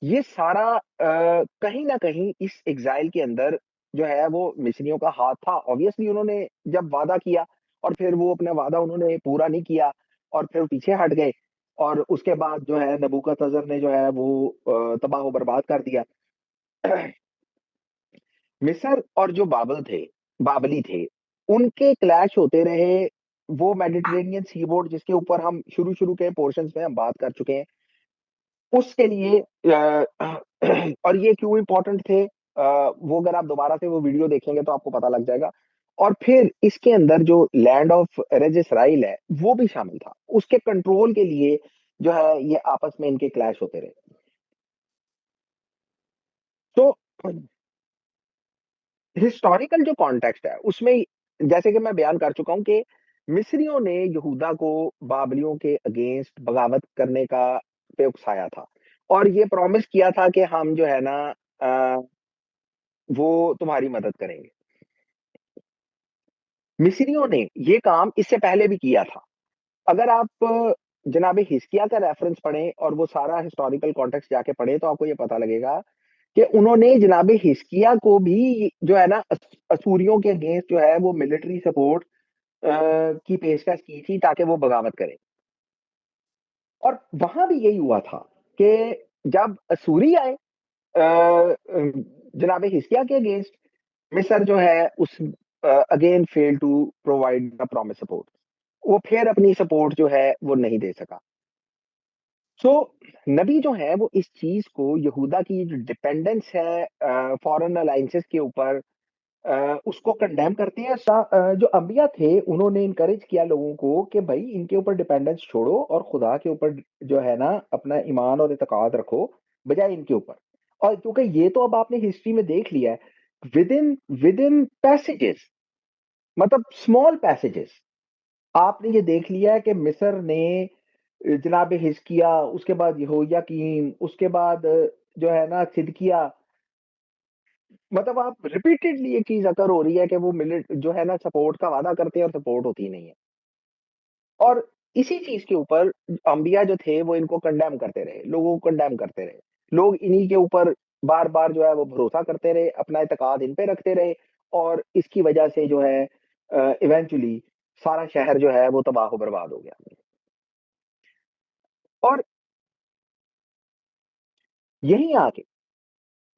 ये सारा कहीं ना कहीं इस एग्जाइल के अंदर जो है वो मिस्रियों का हाथ था। ऑब्वियसली उन्होंने जब वादा किया और फिर वो अपना वादा उन्होंने पूरा नहीं किया और फिर पीछे हट गए, और उसके बाद जो है नबूकदनेस्सर ने जो है वो तबाह व बर्बाद कर दिया। मिस्र और जो बाबली थे, उनके क्लैश होते रहे। वो मेडिटेरेनियन सी बोर्ड जिसके ऊपर हम शुरू के पोर्शंस में हम बात कर चुके हैं, उसके लिए और ये क्यों इंपॉर्टेंट थे, वो अगर आप दोबारा से वो वीडियो देखेंगे तो आपको पता लग जाएगा। और फिर इसके अंदर जो लैंड ऑफ एरेज इसराइल है वो भी शामिल था। उसके कंट्रोल के लिए जो है ये आपस में इनके क्लैश होते रहे। तो हिस्टोरिकल जो कॉन्टेक्स्ट है उसमें जैसे कि मैं बयान कर चुका हूं कि मिस्रियों ने यहूदा को बाबलियों के अगेंस्ट बगावत करने का पे उकसाया था और ये प्रॉमिस किया था कि हम जो है ना वो तुम्हारी मदद करेंगे। मिस्रियों ने ये काम इससे पहले भी किया था। अगर आप जनाब हिजकिय्याह का रेफरेंस पढ़ें और वो सारा हिस्टोरिकल कॉन्टेक्स्ट जाके पढ़ें तो आपको ये पता लगेगा कि उन्होंने जनाब हिजकिय्याह को भी जो है ना असूरियों के अगेंस्ट जो है वो मिलिट्री सपोर्ट की पेशकश की थी ताकि वो बगावत करें। और वहां भी यही हुआ था कि जब असूरी आए जनाब हिजकिय्याह के अगेंस्ट, मिस्र जो है उस again fail to provide the promise support. वो फिर अपनी सपोर्ट जो है वो नहीं दे सका। सो नबी जो है वो इस चीज को, यहूदा की जो डिपेंडेंस है फॉरेन अलायंसेस के ऊपर, उसको कंडेम करते हैं। जो अंबिया थे उन्होंने इनकरेज किया लोगों को कि भाई इनके ऊपर डिपेंडेंस छोड़ो और खुदा के ऊपर जो है ना अपना ईमान और इत्काद रखो बजाय इनके ऊपर। और क्योंकि ये तो अब आपने हिस्ट्री में देख लिया है, विद इन पैसेजेस, मतलब स्मॉल पैसेजेस, आपने ये देख लिया है कि मिस्र ने जनाब हिजकिय्याह, उसके बाद यहोयाकीम, उसके बाद जो है ना सिदकिय्याह, मतलब आप रिपीटेडली ये चीज अकर हो रही है कि वो मिलिट जो है ना सपोर्ट का वादा करते हैं और सपोर्ट होती नहीं है। और इसी चीज के ऊपर अंबिया जो थे वो इनको कंडेम करते रहे, लोगों को कंडेम करते रहे। लोग इन्हीं के ऊपर बार बार जो है वो भरोसा करते रहे, अपना इत्काद इन पे रखते रहे, और इसकी वजह से जो है इवेंचुअली सारा शहर जो है वो तबाह बर्बाद हो गया। और यही आके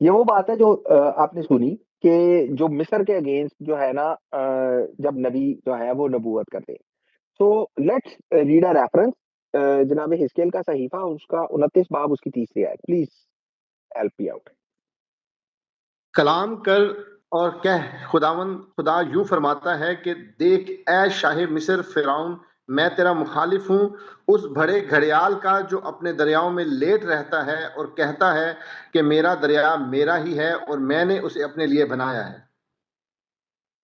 ये वो बात है जो आपने सुनी कि जो मिस्र के अगेंस्ट जो है ना जब नबी जो है वो नबूवत करते हैं। So let's read a reference, जनाब हिजकिय्याह का सहीफा उसका 29 बाब उसकी तीसरी आयत। Please help me out. कलाम कर और कह, खुदा यूं फरमाता है कि देख ऐ शाह मिस्र फिरौन, मैं तेरा मुखालिफ हूँ, उस बड़े घड़ियाल का जो अपने दरियाओं में लेट रहता है और कहता है कि मेरा दरिया मेरा ही है और मैंने उसे अपने लिए बनाया है।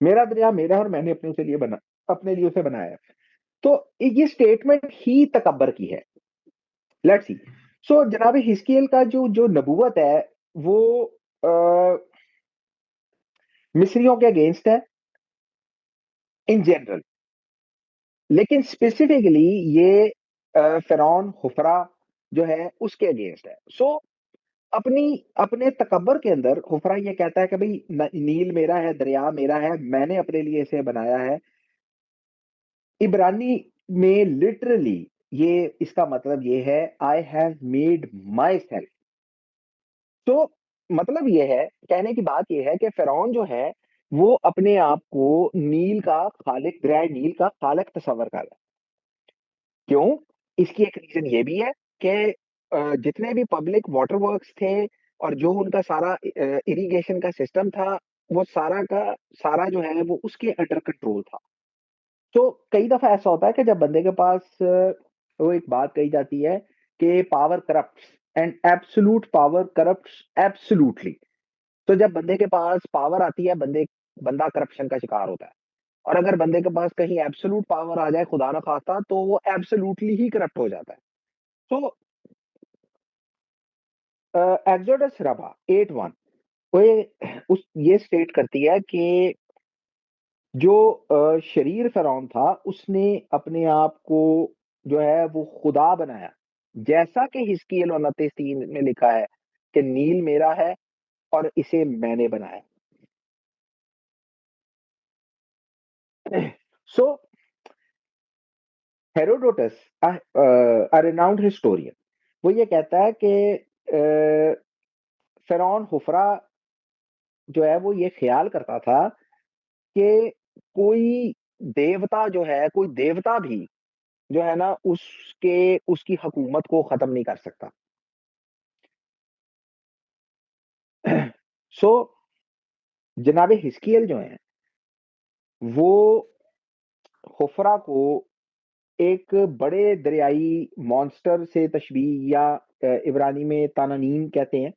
मेरा दरिया मेरा और मैंने अपने लिए उसे बनाया है। तो ये स्टेटमेंट ही तकब्बर की है। Let's see. सो जनाब हिजकिय्याह का जो जो नबूवत है वो मिस्रियों के अगेंस्ट है इन जनरल, लेकिन स्पेसिफिकली ये फिरौन हुफरा जो है उसके अगेंस्ट है। सो अपनी अपने तकब्बर के अंदर हुफरा ये कहता है कि भाई नील मेरा है, दरिया मेरा है, मैंने अपने लिए इसे बनाया है। इब्रानी में लिटरली ये इसका मतलब ये है, I have made my self. तो मतलब ये है, कहने की बात ये है कि फिरौन जो है वो अपने आप को नील का खालिक, दरियाए नील का खालिक तस्वर कर रहा है। क्यों? इसकी एक रीजन ये भी है कि जितने भी पब्लिक वाटर वर्क्स थे और जो उनका सारा इरिगेशन का सिस्टम था, वो सारा का सारा जो है वो उसके अंडर कंट्रोल था। तो कई दफा ऐसा होता है कि जब बंदे के पास वो एक बात कही जाती है कि power corrupts and absolute power corrupts absolutely. तो जब बंदे के पास पावर आती है, बंदा करप्शन का शिकार होता है। और अगर बंदे के पास कहीं एब्सोल्यूट पावर आ जाए, खुदा ना खास्ता, तो वो एब्सोल्यूटली ही करप्ट हो जाता है। तो एक्सोडस रबा 8:1 वो ये स्टेट करती है कि जो शरीर फिरौन था उसने अपने आप को जो है वो खुदा बनाया, जैसा कि हिजकिय्याह 29:3 में लिखा है कि नील मेरा है और इसे मैंने बनाया। सो हेरोडोटस अ रिनाउंड हिस्टोरियन, वो ये कहता है कि फ़िरौन हुफ़रा जो है वो ये ख़्याल करता था कि कोई देवता जो है, कोई देवता भी जो है ना उसकी हुकूमत को ख़त्म नहीं कर सकता। सो जनाब हिस्कियल जो हैं, वो हुफ़रा को एक बड़े दरियाई मॉन्स्टर से तशबीह या इब्रानी में तानानीम कहते हैं,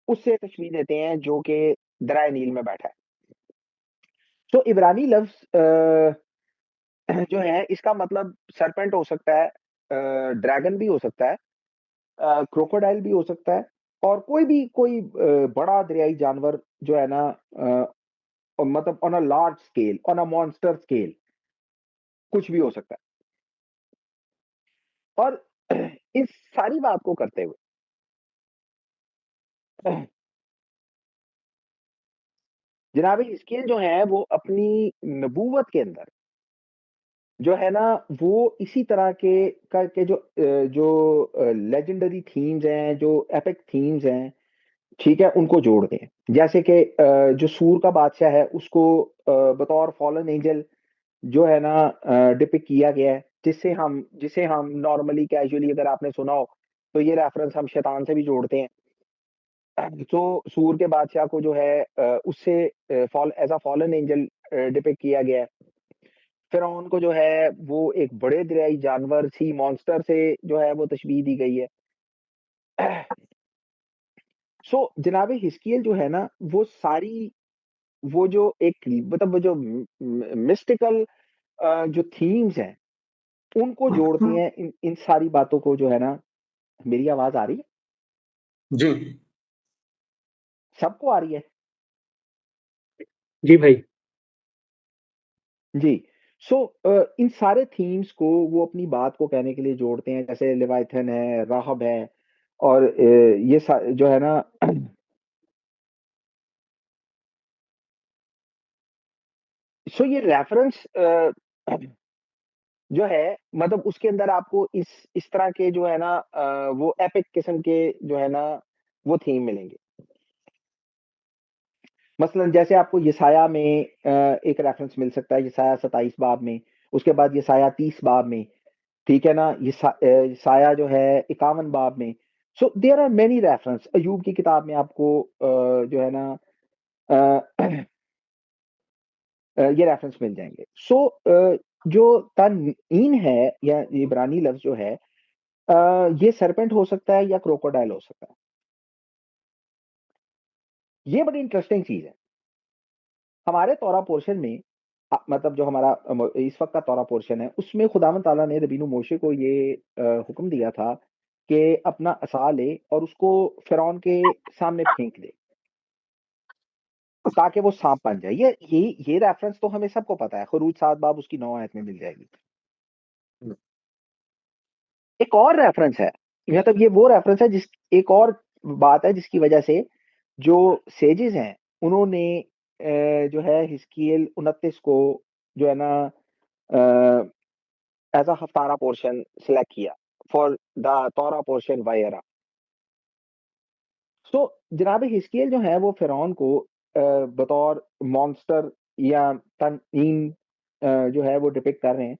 उससे तशबीह देते हैं जो कि दरियाए नील में बैठा है। तो इब्रानी लफ्ज़ जो है इसका मतलब सर्पेंट हो सकता है, ड्रैगन भी हो सकता है, क्रोकोडाइल भी हो सकता है और कोई बड़ा दरियाई जानवर जो है ना मतलब on a large scale, on a monster scale कुछ भी हो सकता है। और इस सारी बात को करते हुए जनाब हिस्कियल जो है वो अपनी नबूवत के अंदर जो है ना वो इसी तरह के जो लेजेंडरी थीम्स हैं, जो एपिक थीम्स हैं, ठीक है, उनको जोड़ते हैं। जैसे कि जो सूर का बादशाह है उसको बतौर फॉलन एंजल जो है ना डिपिक्ट किया गया है, जिसे हम नॉर्मली कैजुअली अगर आपने सुना हो तो ये रेफरेंस हम शैतान से भी जोड़ते हैं। तो सूर के बादशाह को जो है उससे fall as a fallen angel depict किया गया है। फ़िरौन को जो है वो एक बड़े दरियाई जानवर सी मॉन्स्टर से जो है वो तशबीह दी गई है। सो जनाब हिस्कियल जो है ना वो सारी वो जो एक मतलब वो जो मिस्टिकल जो थीम्स हैं उनको जोड़ती हैं इन सारी बातों को जो है ना। मेरी आवाज आ रही है? जी। सबको आ रही है? जी भाई। जी। सो इन सारे थीम्स को वो अपनी बात को कहने के लिए जोड़ते हैं, जैसे लेवाइथन है, राहब है और जो है ना सो ये रेफरेंस जो है मतलब उसके अंदर आपको इस तरह के जो है ना वो एपिक किस्म के जो है ना वो थीम मिलेंगे। मसलन जैसे आपको यसाया में एक रेफरेंस मिल सकता है, यसाया 27 बाब में, उसके बाद यसाया 30 बाब में, ठीक है ना, यसाया जो है 51 बाब में। So there are many reference. अयूब की किताब में आपको जो है ना अ, ये रेफरेंस मिल जाएंगे। सो जो तनईन है या इब्रानी लफ्ज जो है ये सरपेंट हो सकता है या क्रोकोडाइल हो सकता है। ये बड़ी इंटरेस्टिंग चीज है। हमारे तौरा पोर्शन में मतलब जो हमारा इस वक्त का तौरा पोर्शन है उसमें खुदावंद ताला ने रबीनु मोशे को ये हुक्म दिया था कि अपना असा ले और उसको फिरौन के सामने फेंक दे ताकि वो सांप बन जाए। ये रेफरेंस तो हमें सबको पता है, खरूज 7 बाब उसकी 9 आयत में मिल जाएगी। एक और रेफरेंस है, मतलब ये वो रेफरेंस है जिस एक और बात है जिसकी वजह से जो सेजेस हैं उन्होंने जो है हिस्कियल 29 को जो है ना एज अ हफ्तारा पोर्शन सिलेक्ट किया फॉर द तौरा पोर्शन वायरा। सो जनाब हिस्कियल जो है वो फिरौन को बतौर मॉन्स्टर या तनईन जो है वो डिपिक्ट कर रहे हैं।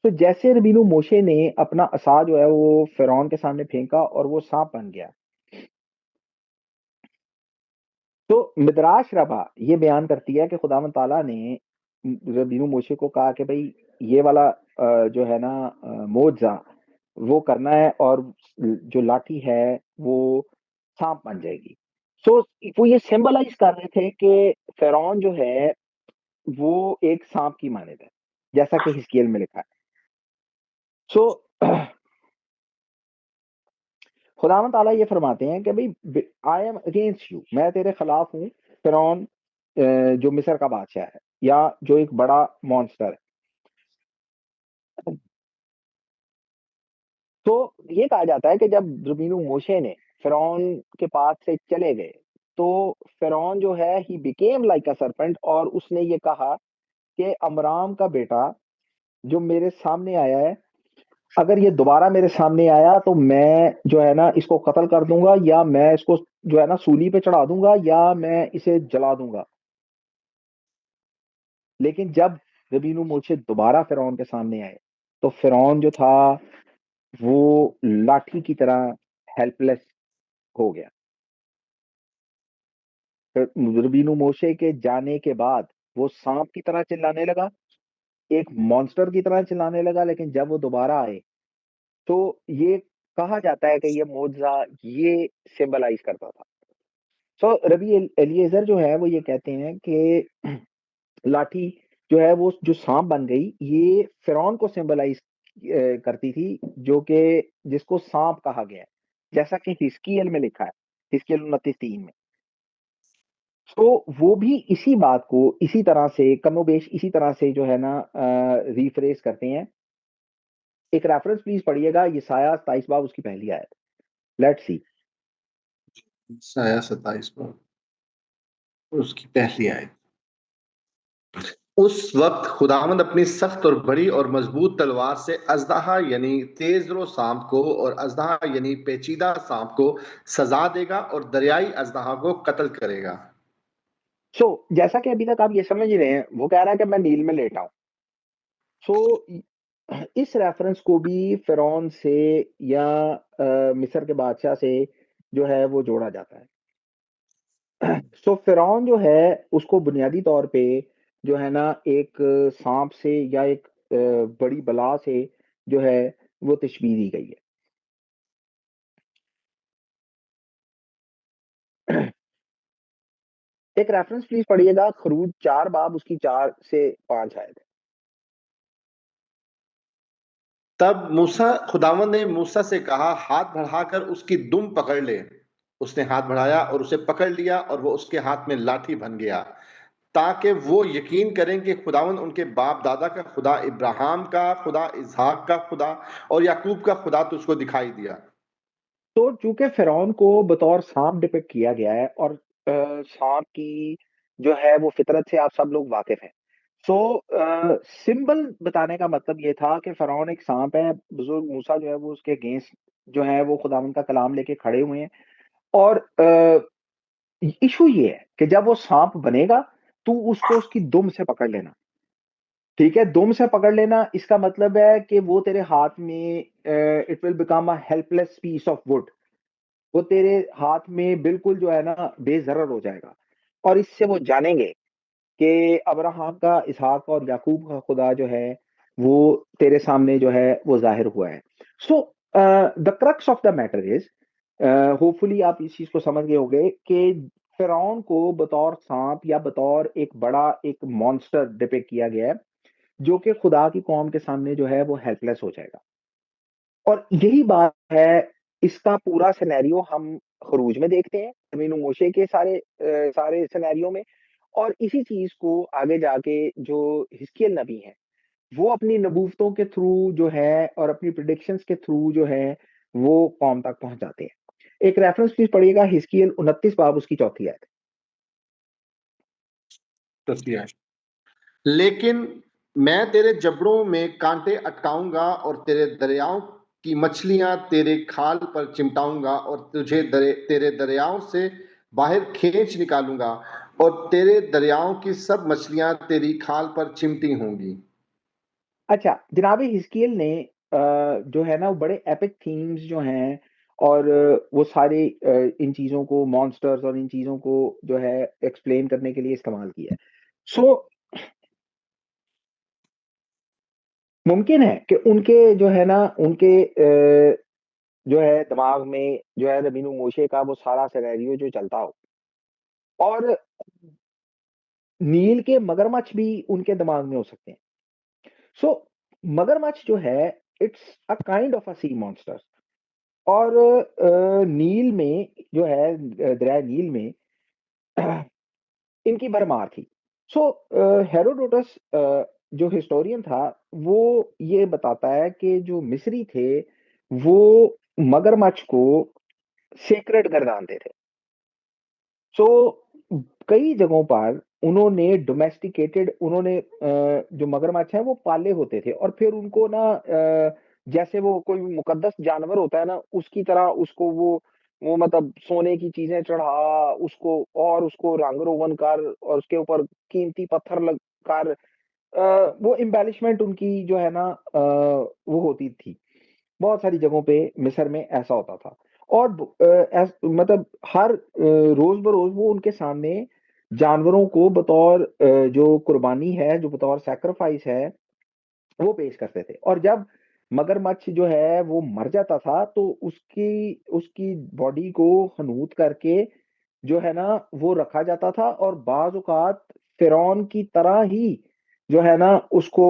तो जैसे रबीनु मोशे ने अपना असा जो है वो फिरौन के सामने फेंका और वो सांप बन गया। तो मिदराश रबा ये बयान करती है कि खुदावंद ताला ने रबीनु मोशे को कहा कि भाई ये वाला जो है ना मोजा वो करना है और जो लाठी है वो सांप बन जाएगी। सो वो ये सिंबलाइज कर रहे थे कि फिरौन जो है वो एक सांप की मानद है, जैसा कि हिस्कियल में लिखा है। सो खुदावंद ताला ये फरमाते हैं कि भाई आई एम अगेंस्ट यू, मैं तेरे खिलाफ हूँ फिरौन जो मिस्र का बादशाह है या जो एक बड़ा मॉन्स्टर है। तो ये कहा जाता है कि जब रबीनु मोशे ने फिरौन के पास से चले गए तो फिरौन जो है he became like a serpent और उसने ये कहा कि अमराम का बेटा जो मेरे सामने आया है, अगर ये दोबारा मेरे सामने आया तो मैं जो है ना इसको कत्ल कर दूंगा, या मैं इसको जो है ना सूली पे चढ़ा दूंगा, या मैं इसे जला दूंगा। लेकिन जब रबीनु मोशे दोबारा फिरौन के सामने आए, तो फिरौन जो था वो लाठी की तरह हेल्पलेस हो गया। फिर रबीनु मोशे के जाने के बाद वो सांप की तरह चिल्लाने लगा, एक मॉन्स्टर की तरह चिल्लाने लगा। लेकिन जब वो दोबारा आए तो ये कहा जाता है कि ये मोजा ये सिंबलाइज करता था। सो रबी एलिएजर जो है वो ये कहते हैं कि लाठी जो है वो जो सांप बन गई, ये फिरौन को सिंबलाइज करती थी, जो कि जिसको सांप कहा गया है, जैसा कि हिस्कियल में लिखा है, हिस्कियल 29:3 में। तो वो भी इसी बात को इसी तरह से कमोबेश इसी तरह से जो है ना रिफ्रेस करते हैं। एक रेफरेंस प्लीज पढ़िएगा, यसाया 27 बाब उसकी पहली आयत। Let's see. यसाया 27 बाब उसकी पहली आयत। उस वक्त खुदावंद अपनी सख्त और बड़ी और मजबूत तलवार से अजदहा यानी तेजरो सांप को और अजदहा यानी पेचीदा सांप को सजा देगा और दरियाई अजदहा को कत्ल करेगा। सो जैसा कि अभी तक आप ये समझ रहे हैं, वो कह रहा है कि मैं नील में लेटा हूं। सो इस रेफरेंस को भी फिरौन से या मिस्र के बादशाह से जो है वो जोड़ा जाता है। सो फिरौन जो है उसको बुनियादी तौर पे जो है ना एक सांप से या एक बड़ी बला से जो है वो तशबीह दी गई है। एक रेफरेंस प्लीज पढ़िएगा, खरूज 4 बाब उसकी 4 से 5 आयत। तब मूसा खुदावंद ने मूसा से कहा, हाथ बढ़ाकर उसकी दुम पकड़ ले। उसने हाथ बढ़ाया और उसे पकड़ लिया और वो उसके हाथ में लाठी बन गया, ताकि वो यकीन करें कि खुदावंद उनके बाप दादा का खुदा, इब्राहिम का खुदा, इसहाक का खुदा और याकूब का खुदा तुझको दिखाई दिया। तो चूंकि फिरौन को बतौर सांप डिपिक्ट किया गया है, और सांप की जो है वो फितरत से आप सब लोग वाकिफ हैं। सो सिंबल बताने का मतलब ये था कि फिरौन एक सांप है, बुजुर्ग मूसा जो है वो उसके अगेंस्ट जो है वो खुदावंद का कलाम लेके खड़े हुए हैं। और इशू ये है कि जब वो सांप बनेगा तो उसको उसकी दुम से पकड़ लेना। ठीक है, दुम से पकड़ लेना इसका मतलब है कि वो तेरे हाथ में it will become a helpless piece of wood. वो तेरे हाथ में बिल्कुल जो है ना बेज़रर हो जाएगा, और इससे वो जानेंगे कि अब्राहम का, इसहाक का और याकूब का खुदा जो है वो तेरे सामने जो है वो जाहिर हुआ है। So the crux of the matter is, hopefully आप इस चीज को समझ गए होंगे कि फिरौन को बतौर सांप या बतौर एक बड़ा एक मॉन्स्टर डिपिक्ट किया गया है, जो कि खुदा की कौम के सामने जो है वो हेल्पलेस हो जाएगा। और यही बात है, इसका पूरा सिनेरियो हम खरूज में देखते हैं, ज़मीन मोशे के सारे सिनेरियो में। और इसी चीज को आगे जाके जो हिस्कियल नबी हैं वो अपनी नबूवतों के थ्रू जो है और अपनी प्रिडिक्शंस के थ्रू जो है वो कौम तक पहुंचाते हैं। एक रेफरेंस प्लीज पढ़िएगा, हिस्कियल 29 बाब उसकी 4 आयत। लेकिन मैं तेरे जबड़ों में कांटे अटकाऊंगा और तेरे दरियाओं की मछलियां तेरे खाल पर चिमटाऊंगा और तुझे तेरे दरियाओं से बाहर खींच निकालूंगा और तेरे दरियाओं की सब मछलियां तेरी खाल पर चिमटी होंगी। अच्छा, जनाब हिस्कियल ने जो है ना वो बड़े एपिक थीम्स जो हैं, और वो सारे इन चीजों को, मॉन्स्टर्स और इन चीजों को जो है एक्सप्लेन करने के लिए इस्तेमाल किया है। सो मुमकिन है कि उनके जो है ना उनके जो है दिमाग में जो है रबीनु मोशे का वो सारा सिनेरियो जो चलता हो, और नील के मगरमच्छ भी उनके दिमाग में हो सकते हैं। सो मगरमच्छ जो है it's a kind of a sea monster, और नील में जो है दरिया नील में इनकी भरमार थी। सो हेरोडोटस जो हिस्टोरियन था वो ये बताता है कि जो मिस्री थे वो मगरमच्छ को सेक्रेड गर्दानते थे। सो कई जगहों पर उन्होंने डोमेस्टिकेटेड, उन्होंने जो मगरमच्छ है वो पाले होते थे और फिर उनको ना जैसे वो कोई मुकद्दस जानवर होता है ना, उसकी तरह उसको वो मतलब सोने की चीजें चढ़ा, उसको और उसको रंग रोगन कर और उसके ऊपर कीमती पत्थर लग कर वो एम्बेलिशमेंट उनकी जो है ना वो होती थी। बहुत सारी जगहों पे मिस्र में ऐसा होता था और मतलब हर रोज बरोज वो उनके सामने जानवरों को बतौर जो कुर्बानी है, जो बतौर सैक्रिफाइस है, वो पेश करते थे। और जब मगरमच्छ जो है वो मर जाता था तो उसकी उसकी बॉडी को हनूत करके जो है ना वो रखा जाता था और बाज औकात फिरौन की तरह ही जो है ना उसको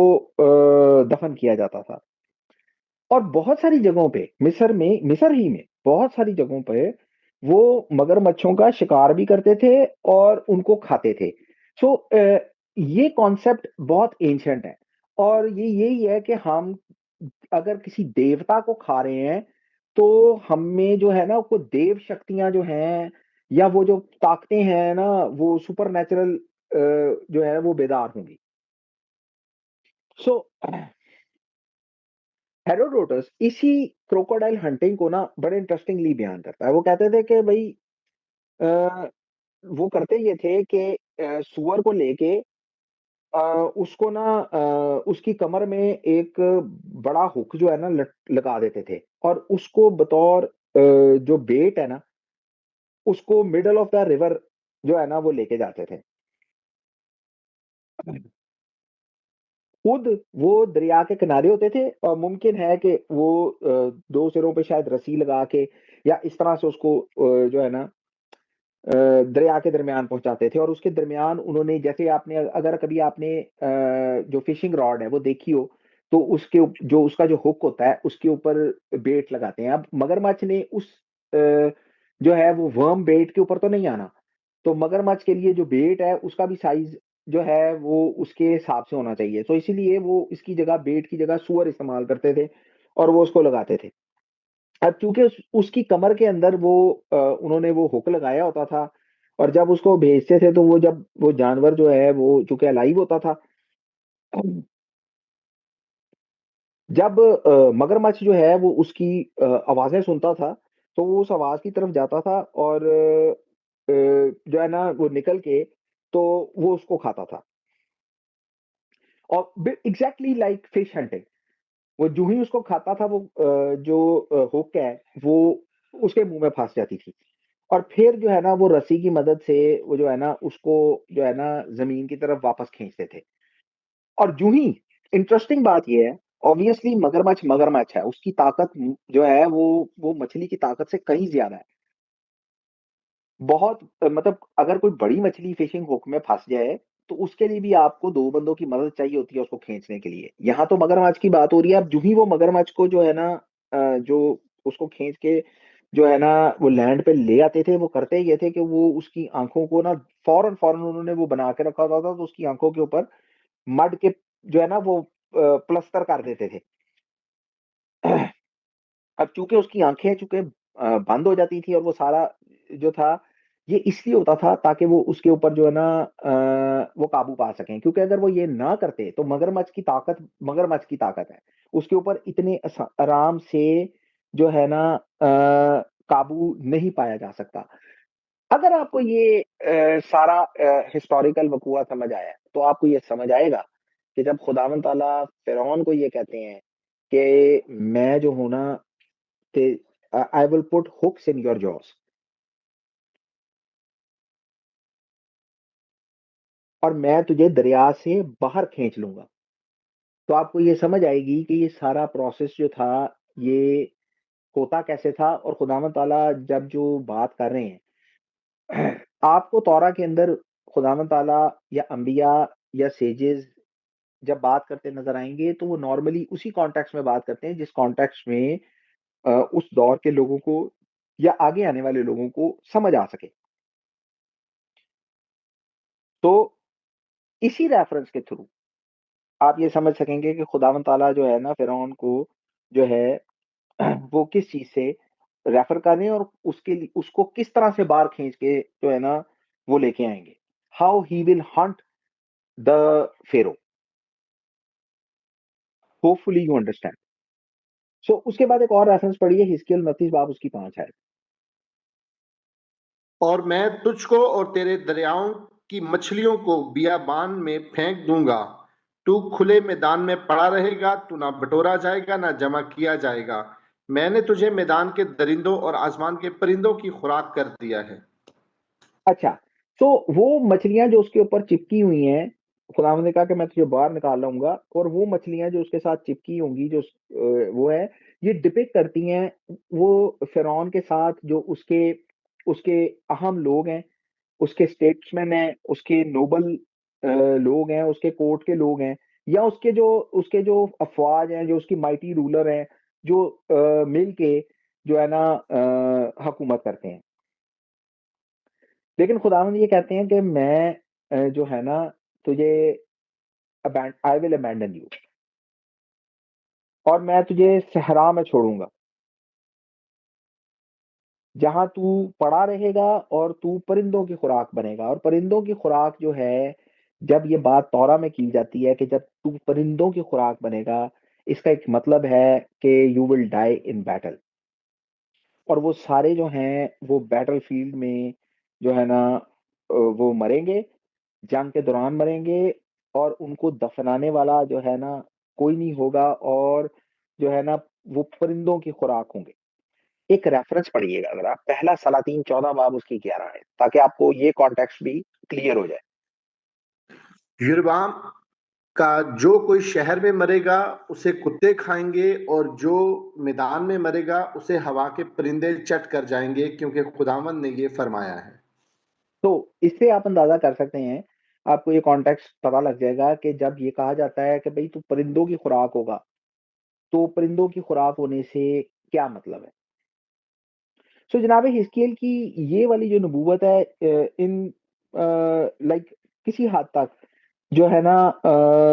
दफन किया जाता था। और बहुत सारी जगहों पे मिस्र ही में बहुत सारी जगहों पे वो मगरमच्छों का शिकार भी करते थे और उनको खाते थे। सो ये कॉन्सेप्ट बहुत एंशिएंट है और ये यही है कि हम अगर किसी देवता को खा रहे हैं तो हमें जो है ना वो देव शक्तियां जो हैं या वो जो ताकतें हैं ना वो सुपर नेचुरल जो है वो बेदार होंगी। सो हेरोडोटस इसी क्रोकोडाइल हंटिंग को ना बड़े इंटरेस्टिंगली बयान करता है। वो कहते थे कि भाई अ, वो करते ये थे कि सुअर को लेके अ, उसको ना उसकी कमर में एक बड़ा हुक जो है ना लगा देते थे और उसको बतौर जो बेट है ना उसको मिडल ऑफ द रिवर जो है ना वो लेके जाते थे। खुद वो दरिया के किनारे होते थे और मुमकिन है कि वो दो सिरों पे शायद रस्सी लगा के या इस तरह से उसको जो है ना दरिया के दरमियान पहुंचाते थे और उसके दरमियान उन्होंने जैसे आपने अगर कभी आपने जो फिशिंग रॉड है वो देखी हो तो जो उसका जो हुक होता है उसके ऊपर बेट लगाते हैं। अब मगरमच्छ ने उस जो है वो वर्म बेट के ऊपर तो नहीं आना, तो मगरमच्छ के लिए जो बेट है उसका भी साइज जो है वो उसके हिसाब से होना चाहिए, तो इसीलिए वो इसकी जगह बेट की जगह सुअर इस्तेमाल करते थे और वो उसको लगाते थे। अब चूंकि उसकी कमर के अंदर वो उन्होंने वो हुक लगाया होता था और जब उसको भेजते थे तो वो जब वो जानवर जो है वो चूंकि अलाइव होता था, जब मगरमच्छ जो है वो उसकी आवाजें सुनता था तो वो उस आवाज की तरफ जाता था और जो है ना वो निकल के तो वो उसको खाता था और एग्जैक्टली लाइक फिश हंटिंग। वो जो ही उसको खाता था वो जो हुक है वो उसके मुंह में फंस जाती थी और फिर जो है ना वो रस्सी की मदद से वो जो है ना उसको जो है ना जमीन की तरफ वापस खींचते थे। और जो ही इंटरेस्टिंग बात ये है, ऑब्वियसली मगरमच्छ मगरमच्छ है, उसकी ताकत जो है वो मछली की ताकत से कहीं ज्यादा है। बहुत मतलब अगर कोई बड़ी मछली फिशिंग हुक में फंस जाए तो उसके लिए भी आपको दो बंदों की मदद चाहिए होती है उसको खींचने के लिए। यहाँ तो मगरमच्छ की बात हो रही है। अब जो ही वो मगरमच्छ को जो है ना जो उसको खींच के जो है ना वो लैंड पे ले आते थे, वो करते ये थे कि वो उसकी आंखों को ना फौरन फौरन उन्होंने वो बना के रखा होता था तो उसकी आंखों के ऊपर मड के जो है ना वो प्लस्तर कर देते थे। अब चूंकि उसकी आंखें चूंकि बंद हो जाती थी और वो सारा जो था ये इसलिए होता था ताकि वो उसके ऊपर जो है ना वो काबू पा सकें, क्योंकि अगर वो ये ना करते तो मगरमच्छ की ताकत है, उसके ऊपर इतने आराम से जो है ना काबू नहीं पाया जा सकता। अगर आपको ये सारा हिस्टोरिकल वकूआ समझ आया तो आपको ये समझ आएगा कि जब खुदावंद ताला फिरौन को ये कहते हैं कि मैं जो हूं ना I will put hooks in your jaws और मैं तुझे दरिया से बाहर खींच लूंगा, तो आपको ये समझ आएगी कि ये सारा प्रोसेस जो था ये होता कैसे था। और खुदावंद ताला जब जो बात कर रहे हैं आपको तौरा के अंदर खुदावंद ताला या अंबिया या सेजेस जब बात करते नजर आएंगे तो वो नॉर्मली उसी कॉन्टेक्स्ट में बात करते हैं जिस कॉन्टेक्स्ट में उस दौर के लोगों को या आगे आने वाले लोगों को समझ आ सके। तो इसी रेफरेंस के थ्रू आप ये समझ सकेंगे कि खुदावंद ताला जो है ना फिरौन को जो है वो किस चीज से रेफर कर रहे हैं और उसको किस तरह से बाहर खींच के जो है ना वो लेके आएंगे। how he will hunt the Pharaoh. Hopefully you understand. So उसके बाद एक और रेफरेंस पढ़िए, हिजकिय्याह 29 बाब उसकी 5 है। और मैं तुझको और तेरे दरियाओं की मछलियों को बियाबान में फेंक दूंगा, तू खुले मैदान में पड़ा रहेगा, तू ना बटोरा जाएगा ना जमा किया जाएगा। मैंने तुझे मैदान के दरिंदों और आसमान के परिंदों की खुराक कर दिया है। अच्छा, तो वो मछलियां जो उसके ऊपर चिपकी हुई हैं, खुदावंद ने कहा कि मैं तुझे बाहर निकाल लाऊंगा, और वो मछलियां जो उसके साथ चिपकी होंगी, जो वो है, ये डिपिक्ट करती हैं वो फिरौन के साथ जो उसके उसके अहम लोग हैं, उसके स्टेट्समैन हैं, उसके नोबल लोग हैं, उसके कोर्ट के लोग हैं, या उसके जो अफवाज हैं, जो उसकी माइटी रूलर हैं, जो मिल के जो है ना हुकूमत करते हैं। लेकिन खुदावंद ये कहते हैं कि मैं जो है ना तुझे आई विल अबैंडन यू, और मैं तुझे सहरा में छोड़ूंगा, जहां तू पड़ा रहेगा और तू परिंदों की खुराक बनेगा। और परिंदों की खुराक जो है, जब ये बात तौरा में की जाती है कि जब तू परिंदों की खुराक बनेगा, इसका एक मतलब है कि you will die in battle. और वो सारे जो हैं वो बैटल फील्ड में जो है ना वो मरेंगे, जंग के दौरान मरेंगे, और उनको दफनाने वाला जो है ना कोई नहीं होगा, और जो है ना वो परिंदों की खुराक होंगे। एक रेफरेंस पढ़िएगा अगर आप, पहला सलातीन 14 बाब उसकी 11 है, ताकि आपको ये कॉन्टेक्स्ट भी क्लियर हो जाए। यरबाम का जो कोई शहर में मरेगा उसे कुत्ते खाएंगे, और जो मैदान में मरेगा उसे हवा के परिंदे चट कर जाएंगे, क्योंकि खुदावंद ने ये फरमाया है। तो इससे आप अंदाजा कर सकते हैं, आपको ये कॉन्टेक्स्ट पता लग जाएगा कि जब ये कहा जाता है कि भाई तू परिंदों की खुराक होगा, तो परिंदों की खुराक होने से क्या मतलब है। सो जनाब हिजकिय्याह की ये वाली जो नबूवत है, इन लाइक किसी हद तक जो है ना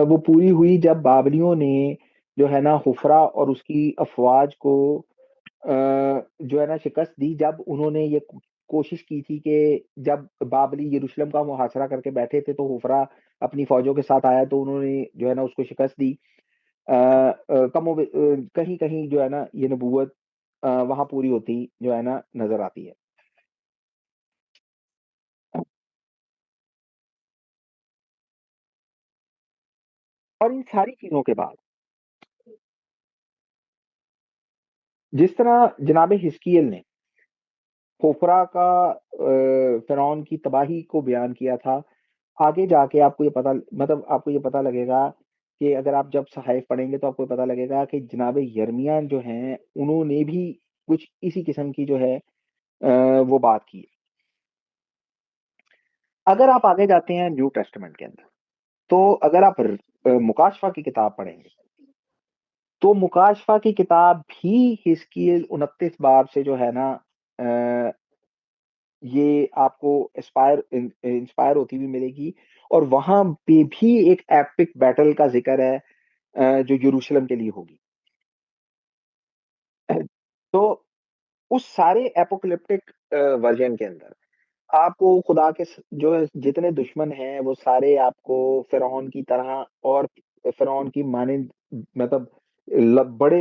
वो पूरी हुई जब बाबलियों ने जो है ना हुफरा और उसकी अफवाज को जो है ना शिकस्त दी, जब उन्होंने ये कोशिश की थी कि जब बाबली यरूशलेम का मुहासरा करके बैठे थे, तो हुफरा अपनी फौजों के साथ आया, तो उन्होंने जो है ना उसको शिकस्त दी। कहीं कहीं जो है ना ये नबूवत वहां पूरी होती जो है ना नजर आती है। और इन सारी चीजों के बाद जिस तरह जनाब हिजकिय्याह ने होफरा का फिरौन की तबाही को बयान किया था, आगे जाके आपको ये पता, मतलब आपको ये पता लगेगा कि अगर आप जब सहाइफ पढ़ेंगे तो आपको पता लगेगा कि जनाब यर्मिया जो हैं उन्होंने भी कुछ इसी किस्म की जो है वो बात की है। अगर आप आगे जाते हैं न्यू टेस्टामेंट के अंदर, तो अगर आप मुकाशफा की किताब पढ़ेंगे, तो मुकाशफा की किताब भी हिजकिय्याह 29 बाब से जो है ना अ, ये आपको इंस्पायर होती हुई मिलेगी, और वहां पे भी एक एपिक बैटल का जिक्र है जो यरूशलेम के लिए होगी। तो उस सारे एपोकलिप्टिक वर्जन के अंदर आपको खुदा के जो जितने दुश्मन हैं वो सारे आपको फिरौन की तरह और फिरौन की मानिंद, मतलब बड़े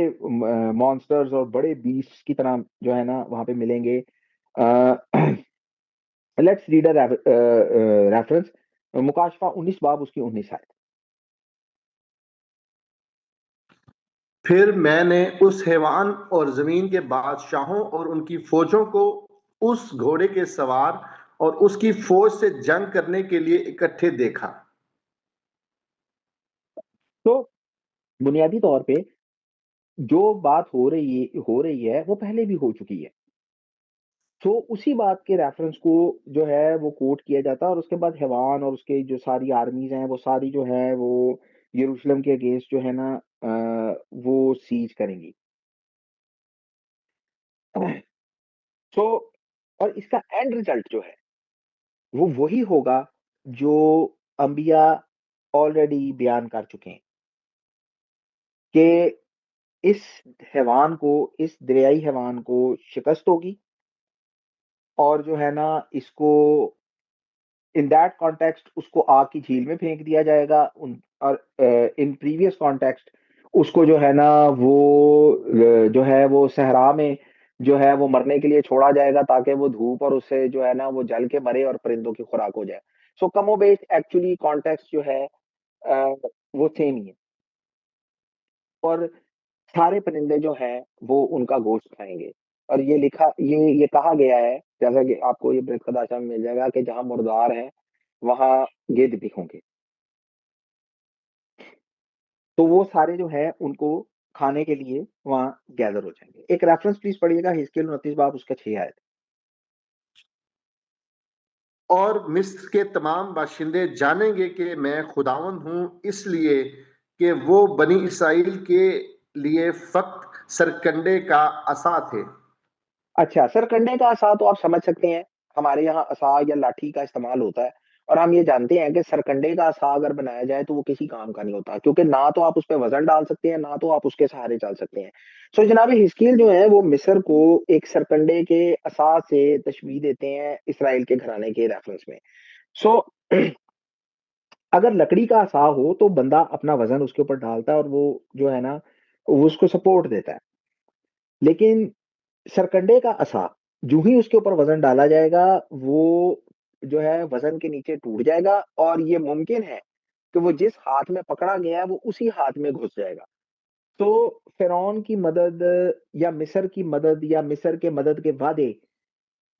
मॉन्स्टर्स और बड़े बीस्ट की तरह जो है ना वहां पे मिलेंगे। लेट्स रीड अ रेफरेंस, मुकाशफा 19 बाब उसकी 19 आयत। फिर मैंने उस हैवान और जमीन के बादशाहों और उनकी फौजों को उस घोड़े के सवार और उसकी फौज से जंग करने के लिए इकट्ठे देखा। तो बुनियादी तौर पे जो बात हो रही है वो पहले भी हो चुकी है। तो उसी बात के रेफरेंस को जो है वो कोट किया जाता है, और उसके बाद हैवान और उसके जो सारी आर्मीज हैं वो सारी जो है वो यरूशलेम के अगेंस्ट जो है ना वो सीज करेंगी। तो और इसका एंड रिजल्ट जो है वो वही होगा जो अंबिया ऑलरेडी बयान कर चुके हैं कि इस हैवान को, इस दरियाई हैवान को शिकस्त होगी, और जो है ना इसको इन दैट कॉन्टेक्स्ट उसको आग की झील में फेंक दिया जाएगा। और इन प्रीवियस कॉन्टेक्स्ट उसको जो है ना वो जो है वो सहरा में जो है वो मरने के लिए छोड़ा जाएगा, ताकि वो धूप और उससे जो है ना वो जल के मरे और परिंदों की खुराक हो जाए। सो कमोबेश एक्चुअली कॉन्टेक्स्ट जो है वो सेम ही है, और सारे परिंदे जो हैं वो उनका गोश्त खाएंगे। और ये कहा गया है, जैसा कि आपको ये बृहत्कथाशा में मिल जाएगा, कि जहां मुर्दार है वहां गिद्ध भी होंगे। तो वो सारे जो है उनको खाने के लिए वहां गैदर हो जाएंगे। एक रेफरेंस प्लीज पढ़िएगा, हिजकिय्याह 29 बाब उसका 6 आयत। और मिस्र के तमाम बाशिंदे जानेंगे कि मैं खुदावंद हूँ, इसलिए कि वो बनी इसराइल के लिए फक्त सरकंडे का असा थे। अच्छा, सरकंडे का असा तो आप समझ सकते हैं, हमारे यहाँ असा या लाठी का इस्तेमाल होता है, और हम ये जानते हैं कि सरकंडे का असा अगर बनाया जाए तो वो किसी काम का नहीं होता, क्योंकि ना तो आप उस पर वजन डाल सकते हैं, ना तो आप उसके सहारे चल सकते हैं। सो जनाब हिजकिय्याह जो है वो मिस्र को एक सरकंडे के असा से तशबीह देते हैं इसराइल के घराने के रेफरेंस में। सो अगर लकड़ी का असा हो तो बंदा अपना वजन उसके ऊपर डालता है और वो जो है ना वो उसको सपोर्ट देता है, लेकिन सरकंडे का असा जो ही उसके ऊपर वजन डाला जाएगा वो जो है वजन के नीचे टूट जाएगा, और ये मुमकिन है कि वो जिस हाथ में पकड़ा गया है वो उसी हाथ में घुस जाएगा। तो फिरौन की मदद या मिस्र की मदद या मिस्र के मदद के वादे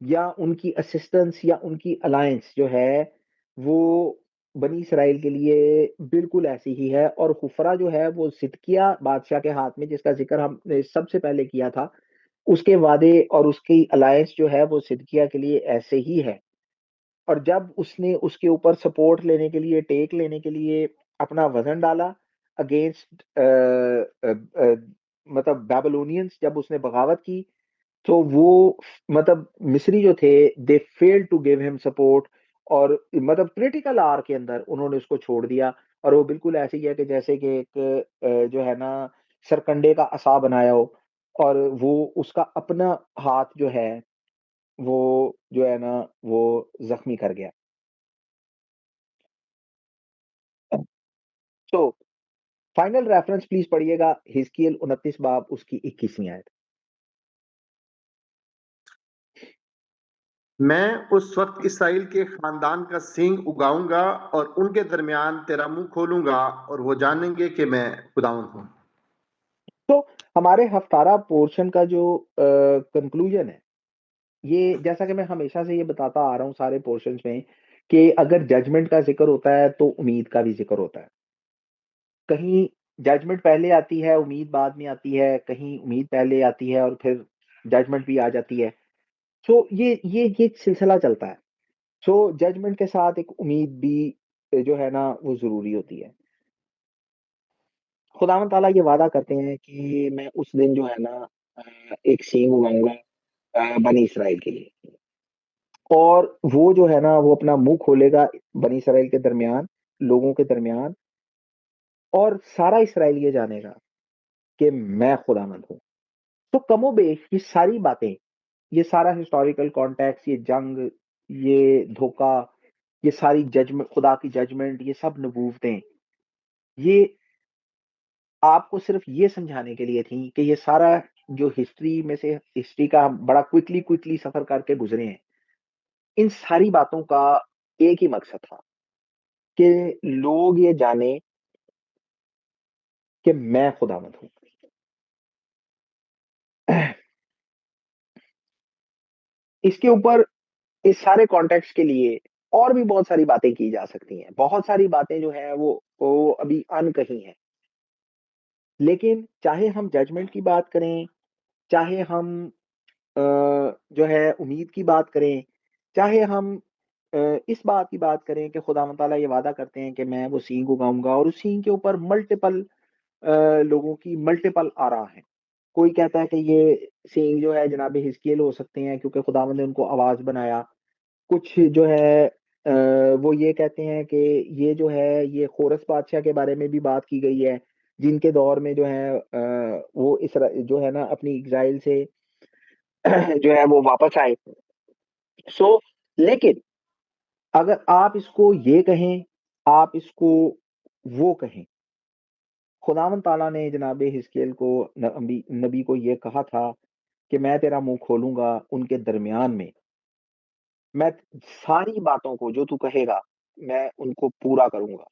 या उनकी असिस्टेंस या उनकी अलायंस जो है वो बनी इसराइल के लिए बिल्कुल ऐसी ही है। और खुफरा जो है वो सिदकिया बादशाह के हाथ में, जिसका जिक्र हमने सबसे पहले किया था, उसके वादे और उसकी अलायंस जो है वो सिदकिया के लिए ऐसे ही है। और जब उसने उसके ऊपर सपोर्ट लेने के लिए, टेक लेने के लिए अपना वजन डाला अगेंस्ट मतलब बैबिलोनियंस, जब उसने बगावत की, तो वो मतलब मिस्री जो थे they fail to give him support, और मतलब क्रिटिकल आवर के अंदर उन्होंने उसको छोड़ दिया। और वो बिल्कुल ऐसे ही है कि जैसे कि एक जो है ना सरकंडे का असा बनाया हो, और वो उसका अपना हाथ जो है वो जो है ना वो जख्मी कर गया। तो फाइनल रेफरेंस प्लीज पढ़िएगा, हिजकिय्याह 29 बाब उसकी 21वीं आयत। मैं उस वक्त इसराइल के खानदान का सींग उगाऊंगा और उनके दरमियान तेरा मुंह खोलूंगा, और वो जानेंगे कि मैं खुदावंद हूँ। तो हमारे हफ्तारा पोर्शन का जो कंक्लूजन है, ये जैसा कि मैं हमेशा से ये बताता आ रहा हूँ सारे पोर्शंस में, कि अगर जजमेंट का जिक्र होता है तो उम्मीद का भी जिक्र होता है। कहीं जजमेंट पहले आती है, उम्मीद बाद में आती है, कहीं उम्मीद पहले आती है और फिर जजमेंट भी आ जाती है। सो ये सिलसिला चलता है। सो जजमेंट के साथ एक उम्मीद भी जो है ना वो जरूरी होती है। खुदावंद ताला ये वादा करते हैं कि मैं उस दिन जो है ना एक सींग उगाऊंगा बनी इसराइल के लिए, और वो जो है ना वो अपना मुंह खोलेगा बनी इसराइल के दरमियान, लोगों के दरमियान, और सारा इसराइल ये जानेगा कि मैं खुदावंद हूँ। तो कमोबेश ये सारी बातें, ये सारा हिस्टोरिकल कॉन्टेक्स्ट, ये जंग, ये धोखा, ये सारी जजमेंट, खुदा की जजमेंट, ये सब नबूवतें, ये आपको सिर्फ ये समझाने के लिए थी कि ये सारा जो हिस्ट्री में से हिस्ट्री का हम बड़ा क्विकली सफर करके गुजरे हैं, इन सारी बातों का एक ही मकसद था कि लोग ये जाने कि मैं खुदावंद हूँ। इसके ऊपर इस सारे कॉन्टेक्स्ट के लिए और भी बहुत सारी बातें की जा सकती हैं, बहुत सारी बातें जो है वो अभी अनकही हैं। लेकिन चाहे हम जजमेंट की बात करें, चाहे हम जो है उम्मीद की बात करें, चाहे हम इस बात की बात करें कि खुदावंद ताला ये वादा करते हैं कि मैं वो सींग उगाऊंगा, और उस सींग के ऊपर मल्टीपल लोगों की मल्टीपल आरा है। कोई कहता है कि ये सींग जो है जनाब हिजकिय्याह हो सकते हैं क्योंकि खुदावंद ने उनको आवाज बनाया। कुछ जो है वो ये कहते हैं कि ये जो है ये खोरस बादशाह के बारे में भी बात की गई है, जिनके दौर में जो है वो जो है ना अपनी एग्जाइल से जो है वो वापस आए। सो लेकिन अगर आप इसको ये कहें, आप इसको वो कहें, खुदावंद ताला ने जनाब हिजकिय्याल को नबी को ये कहा था कि मैं तेरा मुंह खोलूंगा उनके दरमियान में, मैं सारी बातों को जो तू कहेगा मैं उनको पूरा करूंगा।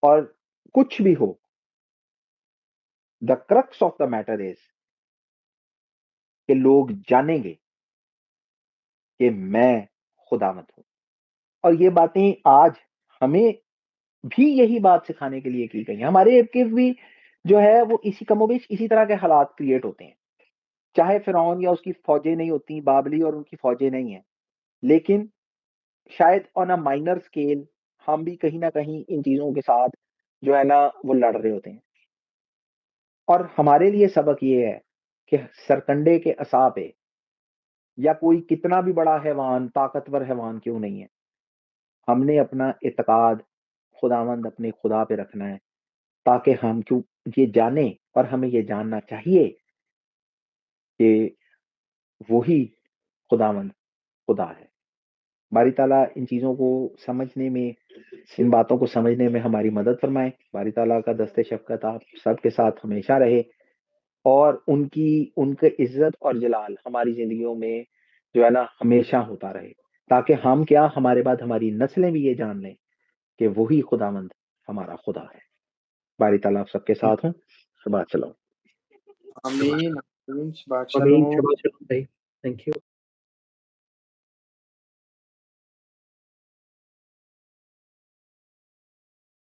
और कुछ भी हो, the crux of the matter is कि लोग जानेंगे कि मैं खुदावंद हूं। और ये बातें आज हमें भी यही बात सिखाने के लिए की गई है। हमारे आपके भी जो है वो इसी कमोबेश इसी तरह के हालात क्रिएट होते हैं, चाहे फिरौन या उसकी फौजें नहीं होती, बाबली और उनकी फौजें नहीं है, लेकिन शायद ऑन अ माइनर स्केल हम भी कहीं ना कहीं इन चीजों के साथ जो है ना वो लड़ रहे होते हैं। और हमारे लिए सबक ये है कि सरकंडे के असा पे या कोई कितना भी बड़ा हैवान, ताकतवर हैवान क्यों नहीं है, हमने अपना इत्काद खुदावंद अपने खुदा पे रखना है, ताकि हम क्यों ये जाने, और हमें ये जानना चाहिए कि वही खुदावंद खुदा है। बारी ताला इन चीजों को समझने में, इन बातों को समझने में हमारी मदद फरमाए। बारी ताला का दस्ते शफकत आप सबके साथ हमेशा रहे, और उनके इज्जत और जलाल हमारी जिंदगियों में जो है ना हमेशा होता रहे, ताकि हम क्या, हमारे बाद हमारी नस्लें भी ये जान लें कि वही खुदावंद हमारा खुदा है। बारी ताला आप सबके साथ हों। शबात शलोम। आमीन आमीन। शबात आमीन। शलोम। शबात शलोम भाई। Thank you.